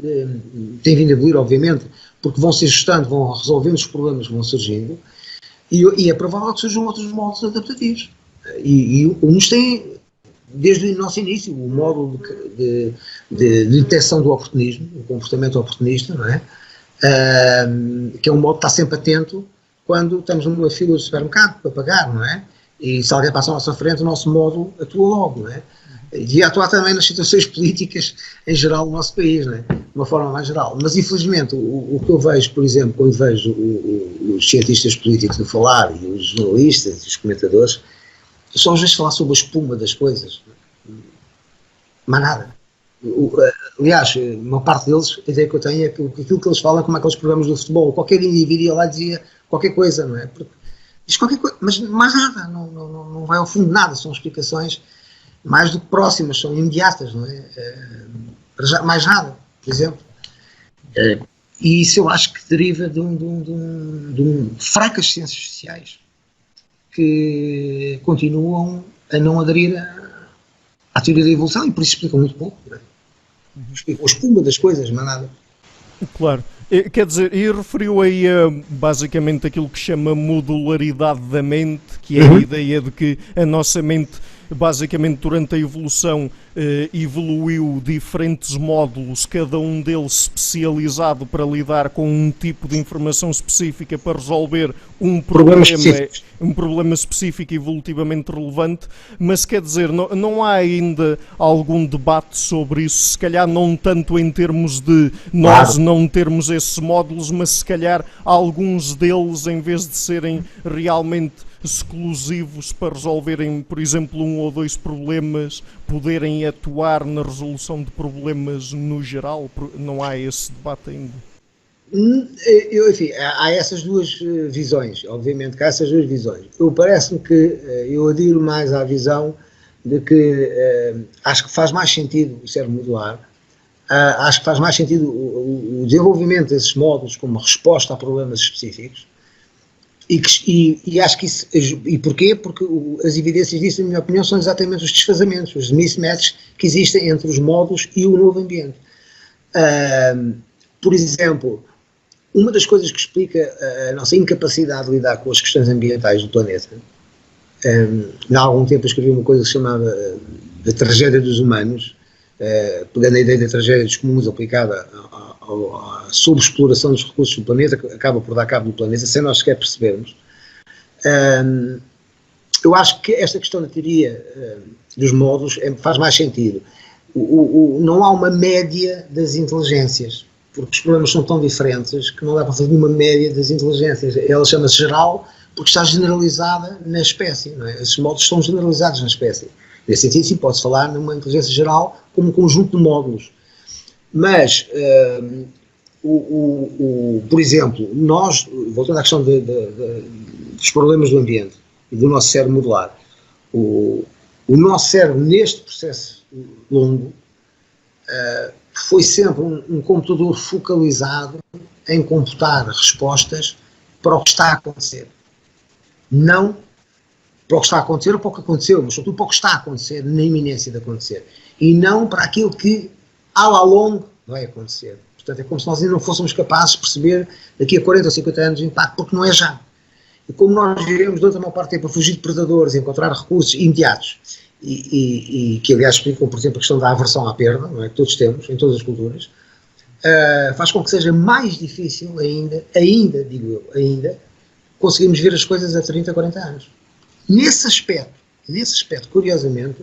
têm vindo a evoluir, obviamente, porque vão se ajustando, vão resolvendo os problemas que vão surgindo, e é provável que surjam outros modos adaptativos. E uns têm, desde o nosso início, o módulo de detecção do oportunismo, o comportamento oportunista, não é? Que é um modo que está sempre atento quando estamos numa fila do supermercado para pagar, não é? E se alguém passa à nossa frente, o nosso módulo atua logo, não é? E atuar também nas situações políticas em geral do nosso país, não é? De uma forma mais geral. Mas infelizmente o que eu vejo, por exemplo, quando vejo os cientistas políticos a falar, e os jornalistas e os comentadores, eu só os vejo falar sobre a espuma das coisas, mas nada. Aliás, uma parte deles, a ideia que eu tenho é que aquilo que eles falam é como aqueles programas do futebol, qualquer indivíduo ia lá e dizia qualquer coisa, não é? Porque diz qualquer coisa, mas mais nada, não vai ao fundo de nada, são explicações mais do que próximas, são imediatas, não é? Mais nada, por exemplo. E isso eu acho que deriva de fracas ciências sociais que continuam a não aderir à teoria da evolução, e por isso explicam muito pouco, não é? Explicam a espuma das coisas, mas nada. Claro. Quer dizer, e referiu aí basicamente aquilo que chama modularidade da mente, que é a ideia de que a nossa mente, basicamente durante a evolução, evoluiu diferentes módulos, cada um deles especializado para lidar com um tipo de informação específica para resolver um problema específico evolutivamente relevante, mas quer dizer, não há ainda algum debate sobre isso, se calhar não tanto em termos de nós não termos esses módulos, mas se calhar alguns deles, em vez de serem realmente exclusivos para resolverem, por exemplo, um ou dois problemas, poderem atuar na resolução de problemas no geral? Não há esse debate ainda? Enfim, há essas duas visões, obviamente que há essas duas visões. Parece-me que eu adiro mais à visão de que acho que faz mais sentido o cérebro modular, acho que faz mais sentido o desenvolvimento desses módulos como resposta a problemas específicos. E acho que isso, e porquê? Porque as evidências disso, na minha opinião, são exatamente os desfazamentos, os mismatches que existem entre os módulos e o novo ambiente. Por exemplo, uma das coisas que explica a nossa incapacidade de lidar com as questões ambientais do planeta, há algum tempo eu escrevi uma coisa que se chamava A Tragédia dos Humanos, pegando a ideia da tragédia dos comuns aplicada à sobreexploração dos recursos do planeta, que acaba por dar cabo do planeta, sem nós sequer percebermos. Eu acho que esta questão da teoria dos módulos faz mais sentido. Não há uma média das inteligências, porque os problemas são tão diferentes que não dá para fazer uma média das inteligências. Ela chama-se geral porque está generalizada na espécie, não é? Esses módulos estão generalizados na espécie. Nesse sentido, sim, pode-se falar numa inteligência geral como um conjunto de módulos. Mas por exemplo, nós, voltando à questão dos problemas do ambiente e do nosso cérebro modular, o nosso cérebro, neste processo longo, foi sempre um computador focalizado em computar respostas para o que está a acontecer. Não para o que está a acontecer ou para o que aconteceu, mas sobretudo para o que está a acontecer, na iminência de acontecer. E não para aquilo que, ao longo, vai acontecer. Portanto, é como se nós ainda não fôssemos capazes de perceber daqui a 40 ou 50 anos o impacto, porque não é já. E como nós vivemos durante a maior parte do tempo a fugir de predadores, a encontrar recursos imediatos, e que aliás explicam, por exemplo, a questão da aversão à perda, não é? Que todos temos, em todas as culturas, faz com que seja mais difícil ainda, conseguirmos ver as coisas a 30, 40 anos. Nesse aspecto, curiosamente,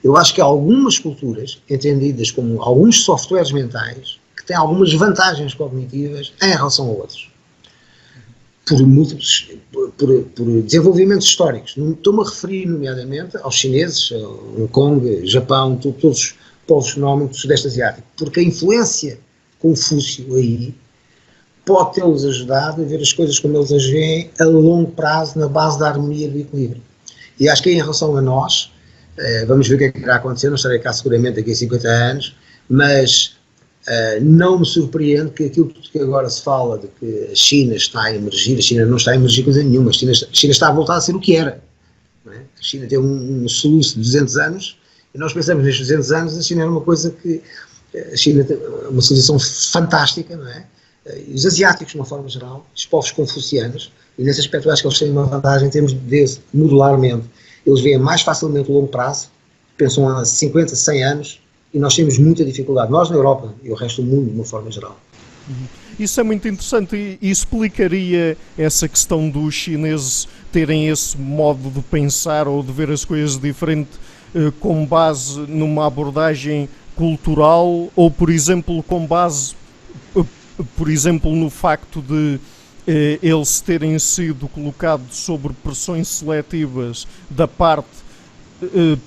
eu acho que há algumas culturas, entendidas como alguns softwares mentais, que têm algumas vantagens cognitivas em relação a outros. Por desenvolvimentos históricos. Estou-me a referir, nomeadamente, aos chineses, Hong Kong, Japão, todos os povos fenómenos do Sudeste Asiático, porque a influência Confúcio aí pode tê-los ajudado a ver as coisas como eles as veem a longo prazo, na base da harmonia e do equilíbrio. E acho que em relação a nós, vamos ver o que é que irá acontecer, não estarei cá seguramente daqui a 50 anos, mas não me surpreende que aquilo que agora se fala de que a China está a emergir, a China não está a emergir coisa nenhuma, a China está a voltar a ser o que era. Não é? A China tem um soluço de 200 anos, e nós pensamos nestes 200 anos, a China era uma coisa que, a China tem uma civilização fantástica, não é? E os asiáticos, de uma forma geral, os povos confucianos, e nesse aspecto eu acho que eles têm uma vantagem em termos de modularmente, eles veem mais facilmente o longo prazo, pensam a 50, 100 anos, e nós temos muita dificuldade, nós na Europa e o resto do mundo de uma forma geral. Isso é muito interessante e explicaria essa questão dos chineses terem esse modo de pensar ou de ver as coisas diferente com base numa abordagem cultural ou, por exemplo, com base, por exemplo, no facto de eles terem sido colocados sobre pressões seletivas da parte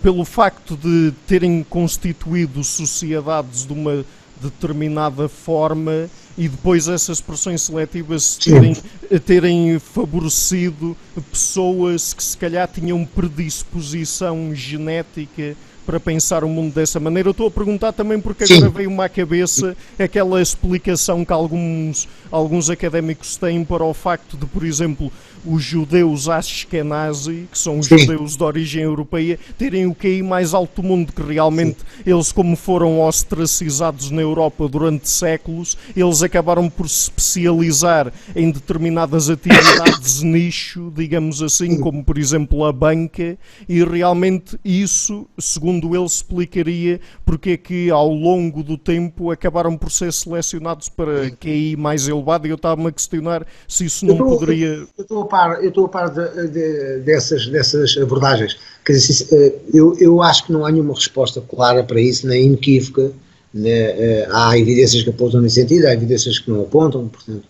pelo facto de terem constituído sociedades de uma determinada forma e depois essas pressões seletivas terem favorecido pessoas que se calhar tinham predisposição genética para pensar o mundo dessa maneira. Eu estou a perguntar também porque agora veio-me à cabeça aquela explicação que alguns académicos têm para o facto de, por exemplo, os judeus Ashkenazi, que são os judeus de origem europeia, terem o QI mais alto do mundo, que realmente eles, como foram ostracizados na Europa durante séculos, eles acabaram por se especializar em determinadas atividades nicho, digamos assim, como por exemplo a banca, e realmente isso, segundo ele, explicaria porque é que ao longo do tempo acabaram por ser selecionados para QI mais elevado, e eu estava-me a questionar se isso não poderia... Eu estou a par dessas abordagens. Quer dizer, eu acho que não há nenhuma resposta clara para isso, nem inequívoca. Há evidências que apontam nesse sentido, há evidências que não apontam, portanto.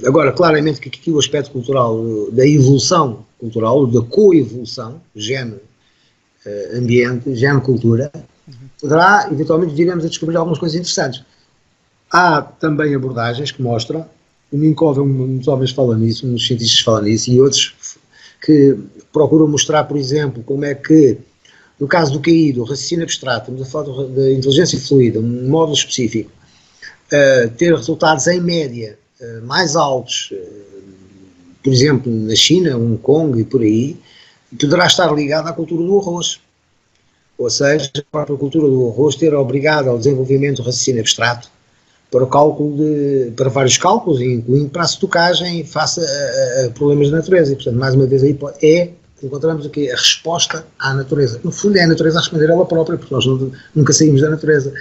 Agora, claramente que aqui o aspecto cultural, da evolução cultural, da coevolução, gene-ambiente, gene-cultura, poderá, eventualmente, diremos a descobrir algumas coisas interessantes. Há também abordagens que mostram, o Minkov, uns homens falam nisso, uns cientistas falam nisso, e outros que procuram mostrar, por exemplo, como é que, no caso do QI, do raciocínio abstrato, estamos a falar da inteligência fluida, um módulo específico, ter resultados em média mais altos, por exemplo, na China, Hong Kong e por aí, poderá estar ligado à cultura do arroz. Ou seja, a própria cultura do arroz ter obrigado ao desenvolvimento do raciocínio abstrato para o cálculo para vários cálculos, incluindo para a estocagem face a problemas de natureza. E, portanto, mais uma vez aí encontramos aqui a resposta à natureza. No fundo é a natureza a responder ela própria, porque nós nunca saímos da natureza.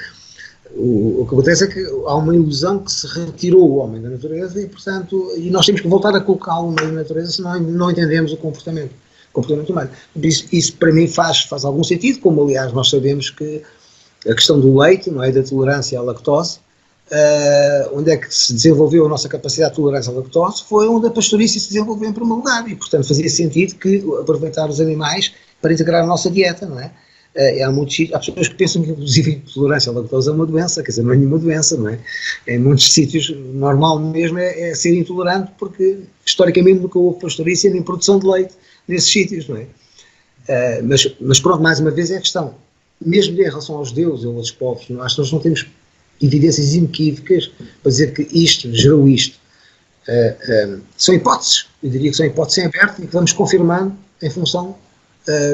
O que acontece é que há uma ilusão que se retirou o homem da natureza e, portanto, nós temos que voltar a colocá-lo no meio da natureza, senão não entendemos o comportamento humano. Isso para mim faz algum sentido, como aliás nós sabemos que a questão do leite, não é, da tolerância à lactose, onde é que se desenvolveu a nossa capacidade de tolerância à lactose, foi onde a pastorícia se desenvolveu em primeiro lugar, e portanto fazia sentido que aproveitar os animais para integrar a nossa dieta, não é? há muitos sítios, há pessoas que pensam que inclusive a intolerância à lactose é uma doença, quer dizer, não é nenhuma doença, não é? Em muitos sítios, normal mesmo é ser intolerante, porque historicamente nunca houve pastorícia nem produção de leite nesses sítios, não é? Mas pronto, mais uma vez é a questão, mesmo em relação aos judeus ou outros povos, acho que nós não temos evidências inequívocas para dizer que isto gerou isto. São hipóteses, eu diria que são hipóteses em aberto e que vamos confirmando em função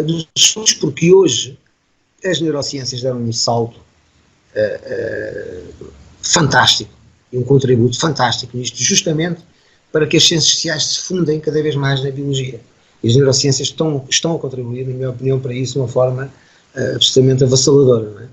dos estudos, porque hoje as neurociências deram um salto fantástico, e um contributo fantástico nisto, justamente para que as ciências sociais se fundem cada vez mais na biologia. E as neurociências estão a contribuir, na minha opinião, para isso de uma forma absolutamente avassaladora, não é?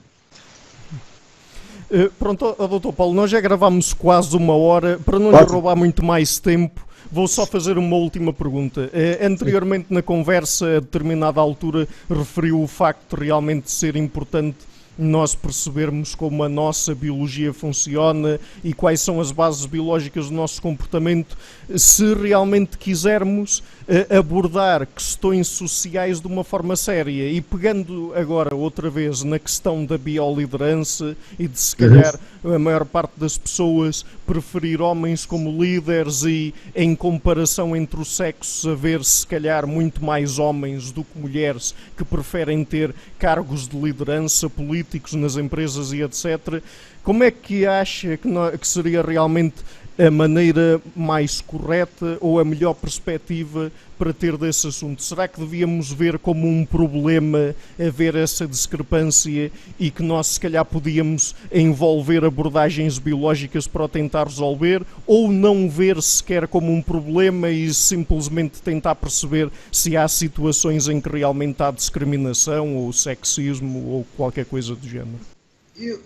Pronto, Dr. Paulo, nós já gravámos quase 1 hora, para não lhe roubar muito mais tempo, vou só fazer uma última pergunta. Anteriormente na conversa, a determinada altura, referiu o facto de realmente ser importante nós percebermos como a nossa biologia funciona e quais são as bases biológicas do nosso comportamento, se realmente quisermos abordar questões sociais de uma forma séria. E pegando agora outra vez na questão da bioliderança e de se calhar a maior parte das pessoas preferir homens como líderes e em comparação entre os sexos haver se calhar muito mais homens do que mulheres que preferem ter cargos de liderança políticos nas empresas e etc. Como é que acha que seria realmente a maneira mais correta ou a melhor perspectiva para ter desse assunto? Será que devíamos ver como um problema haver essa discrepância e que nós se calhar podíamos envolver abordagens biológicas para o tentar resolver, ou não ver sequer como um problema e simplesmente tentar perceber se há situações em que realmente há discriminação ou sexismo ou qualquer coisa do género?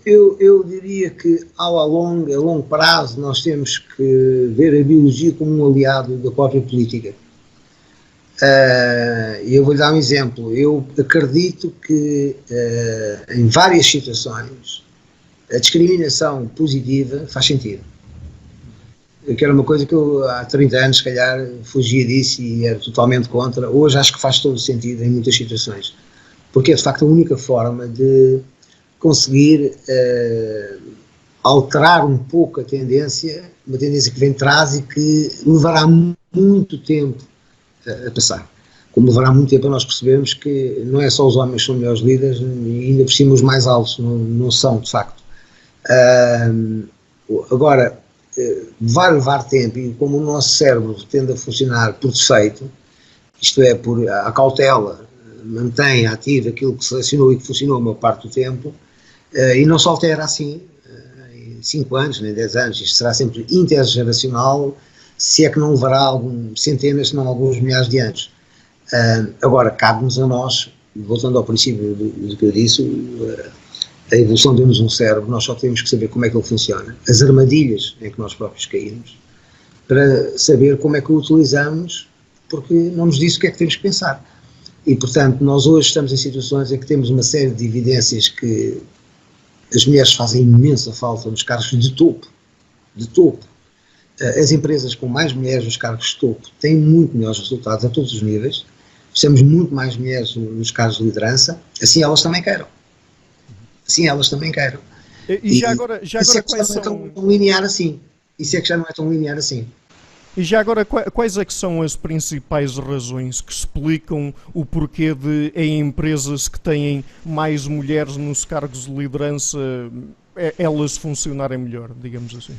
Eu diria que a longo prazo nós temos que ver a biologia como um aliado da própria política. E eu vou-lhe dar um exemplo. Eu acredito que em várias situações a discriminação positiva faz sentido. Que era uma coisa que eu há 30 anos, se calhar, fugia disso e era totalmente contra. Hoje acho que faz todo o sentido em muitas situações. Porque é de facto a única forma de conseguir alterar um pouco a tendência, uma tendência que vem de trás e que levará muito tempo a passar. Como levará muito tempo a nós percebermos que não é só os homens que são melhores líderes, e ainda por cima os mais altos não são, de facto. Agora, vai levar tempo, e como o nosso cérebro tende a funcionar por defeito, isto é, por a cautela, mantém ativo aquilo que selecionou e que funcionou a maior parte do tempo, e não se altera assim em 5 anos, nem 10 anos, isto será sempre intergeracional, se é que não levará centenas, se não alguns milhares de anos. Agora, cabe-nos a nós, voltando ao princípio do que eu disse, a evolução deu-nos um cérebro, nós só temos que saber como é que ele funciona, as armadilhas em que nós próprios caímos, para saber como é que o utilizamos, porque não nos diz o que é que temos que pensar. E, portanto, nós hoje estamos em situações em que temos uma série de evidências que as mulheres fazem imensa falta nos cargos de topo. As empresas com mais mulheres nos cargos de topo têm muito melhores resultados a todos os níveis, precisamos muito mais mulheres nos cargos de liderança, assim elas também queiram. E já agora quais são... Não é tão linear assim. Isso é que já não é tão linear assim. E já agora, quais é que são as principais razões que explicam o porquê de, em empresas que têm mais mulheres nos cargos de liderança, elas funcionarem melhor, digamos assim?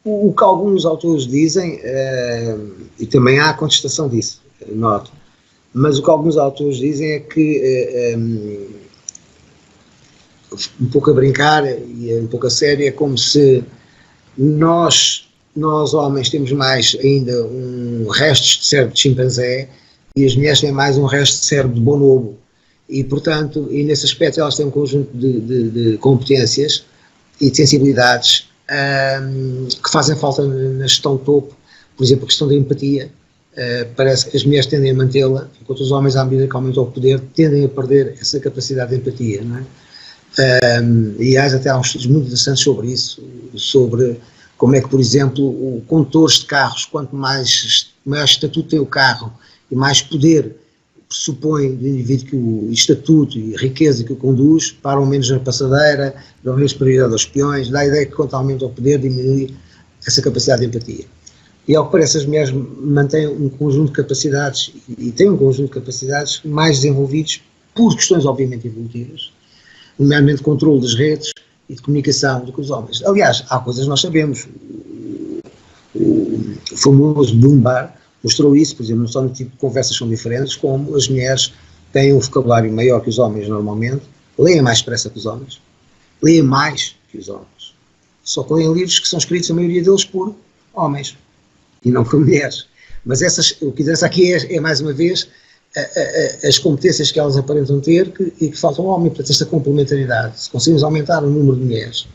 O que alguns autores dizem, e também há contestação disso, noto, mas o que alguns autores dizem é que, um pouco a brincar e um pouco a sério, é como se nós homens temos mais ainda um resto de cérebro de chimpanzé e as mulheres têm mais um resto de cérebro de bonobo. E, portanto, nesse aspecto elas têm um conjunto de competências e de sensibilidades que fazem falta na gestão de topo. Por exemplo, a questão da empatia. Parece que as mulheres tendem a mantê-la, enquanto os homens, à medida que aumentam o poder, tendem a perder essa capacidade de empatia, não é? E até há uns estudos muito interessantes sobre isso, sobre como é que, por exemplo, condutores de carros, quanto mais estatuto tem o carro e mais poder pressupõe do indivíduo que o estatuto e a riqueza que o conduz param menos na passadeira, dão menos prioridade aos peões, dá a ideia que quanto aumenta o poder diminui essa capacidade de empatia. E ao que parece as mulheres mantêm um conjunto de capacidades e têm um conjunto de capacidades mais desenvolvidos por questões obviamente evolutivas, nomeadamente controle das redes e de comunicação do que os homens. Aliás, há coisas que nós sabemos. O famoso Dunbar mostrou isso, por exemplo, não só no tipo de conversas são diferentes, como as mulheres têm um vocabulário maior que os homens normalmente, leem mais depressa que os homens, leem mais que os homens, só que leem livros que são escritos, a maioria deles, por homens e não por mulheres. Mas o que interessa aqui é mais uma vez, as competências que elas aparentam ter e que faltam ao homem, portanto esta complementaridade. Se conseguimos aumentar o número de mulheres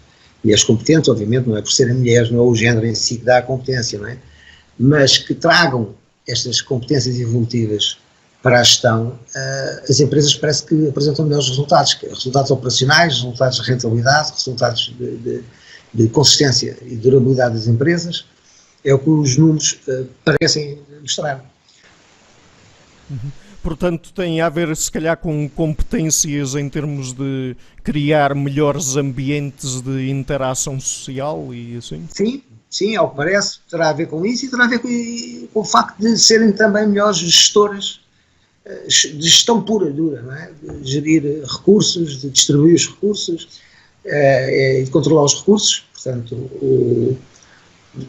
competentes, obviamente, não é por serem mulheres, não é o género em si que dá a competência, não é? Mas que tragam estas competências evolutivas para a gestão, as empresas parece que apresentam melhores resultados, resultados operacionais, resultados de rentabilidade, resultados de consistência e durabilidade das empresas, é o que os números parecem mostrar. Portanto, tem a ver, se calhar, com competências em termos de criar melhores ambientes de interação social e assim? Sim, ao que parece, terá a ver com isso e terá a ver com o facto de serem também melhores gestoras, de gestão pura e dura, não é? De gerir recursos, de distribuir os recursos e de controlar os recursos, portanto,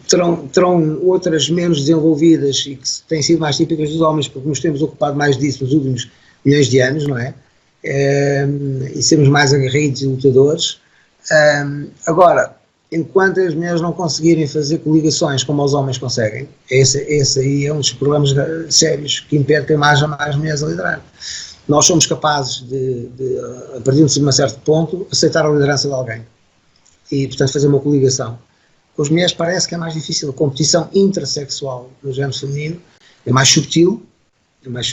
terão outras menos desenvolvidas e que têm sido mais típicas dos homens, porque nos temos ocupado mais disso nos últimos milhões de anos, não é? E sermos mais aguerridos e lutadores. Agora, enquanto as mulheres não conseguirem fazer coligações como os homens conseguem, esse aí é um dos problemas sérios que impede que haja mais mulheres a liderar. Nós somos capazes de a partir de um certo ponto, aceitar a liderança de alguém e, portanto, fazer uma coligação. Com as mulheres parece que é mais difícil. A competição intersexual no género feminino é mais subtil, mas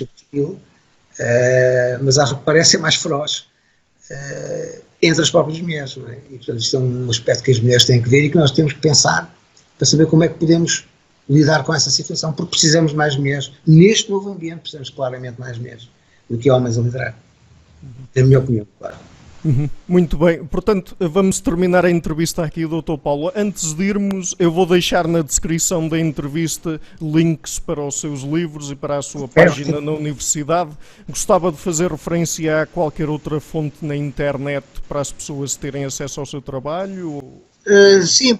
parece ser mais feroz entre as próprias mulheres, não é? E, portanto, isto é um aspecto que as mulheres têm que ver e que nós temos que pensar para saber como é que podemos lidar com essa situação, porque precisamos de mais mulheres. Neste novo ambiente precisamos claramente mais mulheres do que homens a liderar. É a minha opinião, claro. Muito bem, portanto vamos terminar a entrevista aqui, Dr. Paulo. Antes de irmos, eu vou deixar na descrição da entrevista links para os seus livros e para a sua página na universidade. Gostava de fazer referência a qualquer outra fonte na internet para as pessoas terem acesso ao seu trabalho? Sim,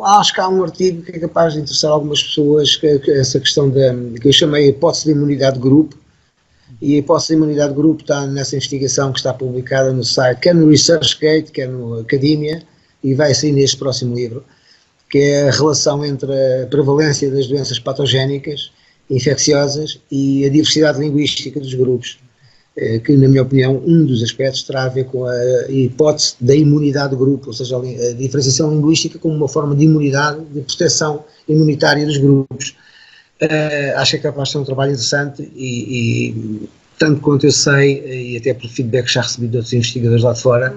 acho que há um artigo que é capaz de interessar algumas pessoas, que essa questão que eu chamei a hipótese de imunidade de grupo. E a hipótese de imunidade de grupo está nessa investigação que está publicada no site, quer no ResearchGate, quer no Academia, e vai sair neste próximo livro, que é a relação entre a prevalência das doenças patogénicas, infecciosas, e a diversidade linguística dos grupos, que, na minha opinião, um dos aspectos terá a ver com a hipótese da imunidade de grupo, ou seja, a diferenciação linguística como uma forma de imunidade, de proteção imunitária dos grupos. Acho que é capaz de ser um trabalho interessante e tanto quanto eu sei, e até pelo feedback que já recebi de outros investigadores lá de fora,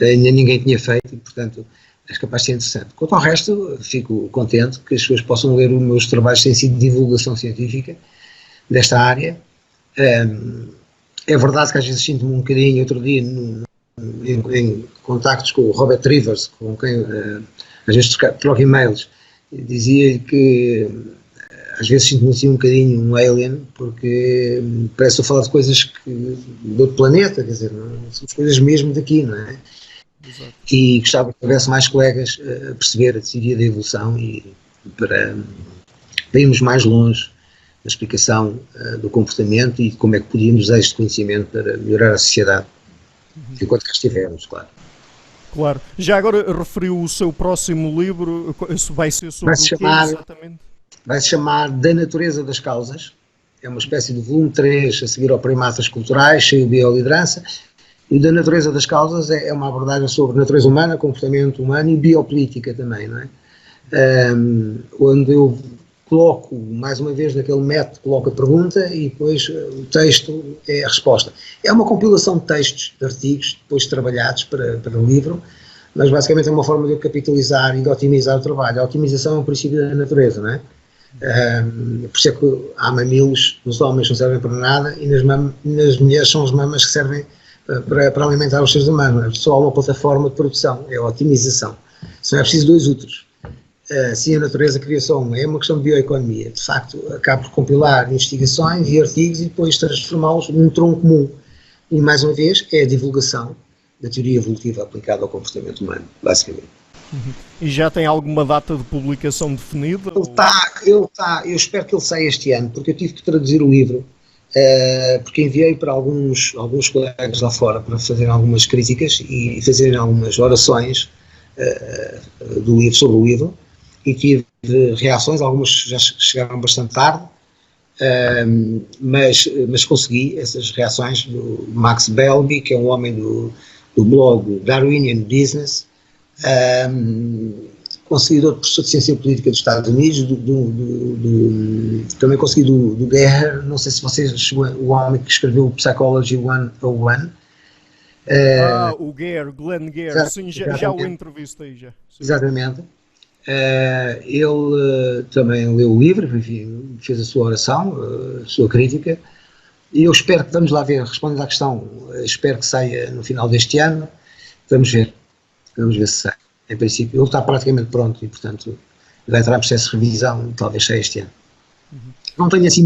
ainda ninguém tinha feito e, portanto, acho capaz de ser interessante. Quanto ao resto, fico contente que as pessoas possam ler os meus trabalhos que têm sido de divulgação científica desta área. É verdade que às vezes sinto-me um bocadinho, outro dia, em contactos com o Robert Rivers, com quem às vezes troco e-mails, dizia que às vezes sinto-me assim um bocadinho um alien, porque parece que estou a falar de coisas de outro planeta, quer dizer, não são coisas mesmo daqui, não é? Exato. E gostava que houvesse mais colegas a perceber a teoria da evolução e para irmos mais longe na explicação do comportamento e de como é que podíamos usar este conhecimento para melhorar a sociedade, enquanto cá estivermos, claro. Claro. Já agora referiu o seu próximo livro, vai ser sobre o quê exatamente? Vai-se chamar Da Natureza das Causas, é uma espécie de volume 3 a seguir ao Primatas Culturais, cheio de bioliderança, e o Da Natureza das Causas é uma abordagem sobre natureza humana, comportamento humano e biopolítica também, não é? Onde eu coloco, mais uma vez naquele método, coloco a pergunta e depois o texto é a resposta. É uma compilação de textos, de artigos, depois trabalhados para o livro, mas basicamente é uma forma de eu capitalizar e de otimizar o trabalho. A otimização é um princípio da natureza, não é? Por isso é que há mamilos nos homens não servem para nada e nas mulheres são as mamas que servem para alimentar os seres humanos. É só uma plataforma de produção, é a otimização. Só é preciso 2 úteros. Se a natureza cria só uma, é uma questão de bioeconomia. De facto, acaba por compilar investigações e artigos e depois transformá-los num tronco comum. E, mais uma vez, é a divulgação da teoria evolutiva aplicada ao comportamento humano, basicamente. E já tem alguma data de publicação definida? Eu espero que ele saia este ano, porque eu tive que traduzir o livro, porque enviei para alguns colegas lá fora para fazerem algumas críticas e fazerem algumas orações sobre o livro, e tive reações, algumas já chegaram bastante tarde, mas consegui essas reações do Max Belby, que é um homem do blog Darwinian Business, consegui do professor de Ciência Política dos Estados Unidos, também consegui do Guerra, não sei se vocês chegou, o homem que escreveu o Psychology 101. O Glenn Gehr, sim, já o entrevistei já. Sim. Exatamente. Ele também leu o livro, enfim, fez a sua oração, a sua crítica, e eu espero que, vamos lá ver, respondendo à questão, espero que saia no final deste ano, vamos ver se sai. Em princípio, ele está praticamente pronto e, portanto, vai entrar em processo de revisão, talvez saia este ano. Não tenho assim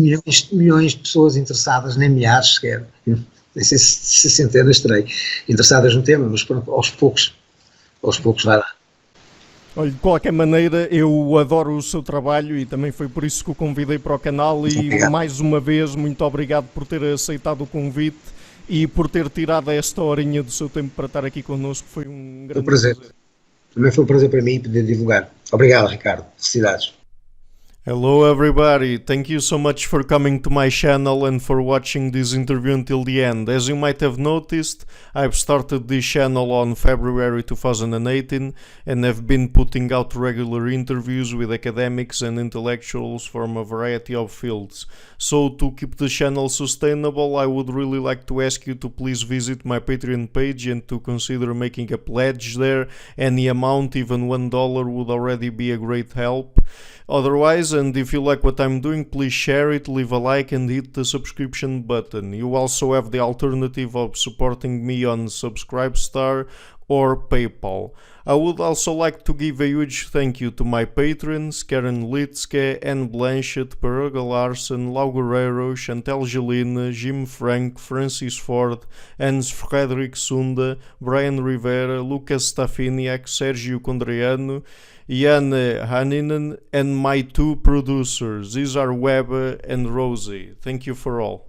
milhões de pessoas interessadas, nem milhares sequer, nem sei se centenas terei, interessadas no tema, mas pronto, aos poucos vai lá. Olha, de qualquer maneira, eu adoro o seu trabalho e também foi por isso que o convidei para o canal e Obrigado. Mais uma vez, muito obrigado por ter aceitado o convite e por ter tirado esta horinha do seu tempo para estar aqui connosco. Foi um grande prazer. Também foi um prazer para mim poder divulgar. Obrigado, Ricardo. Felicidades. Hello everybody, thank you so much for coming to my channel and for watching this interview until the end. As you might have noticed, I've started this channel on February 2018 and have been putting out regular interviews with academics and intellectuals from a variety of fields. So to keep the channel sustainable, I would really like to ask you to please visit my Patreon page and to consider making a pledge there. Any amount, even $1 would already be a great help. Otherwise, and if you like what I'm doing, please share it, leave a like and hit the subscription button. You also have the alternative of supporting me on Subscribestar or PayPal. I would also like to give a huge thank you to my patrons, Karen Litzke, Anne Blanchett, Peruga Larsen, Lau Guerreiro, Chantel Gelina, Jim Frank, Francis Ford, Hans Frederick Sunda, Brian Rivera, Lucas Stafiniak, Sergio Condriano, Janne Haninen, and my 2 producers, Isar Webbe and Rosie. Thank you for all.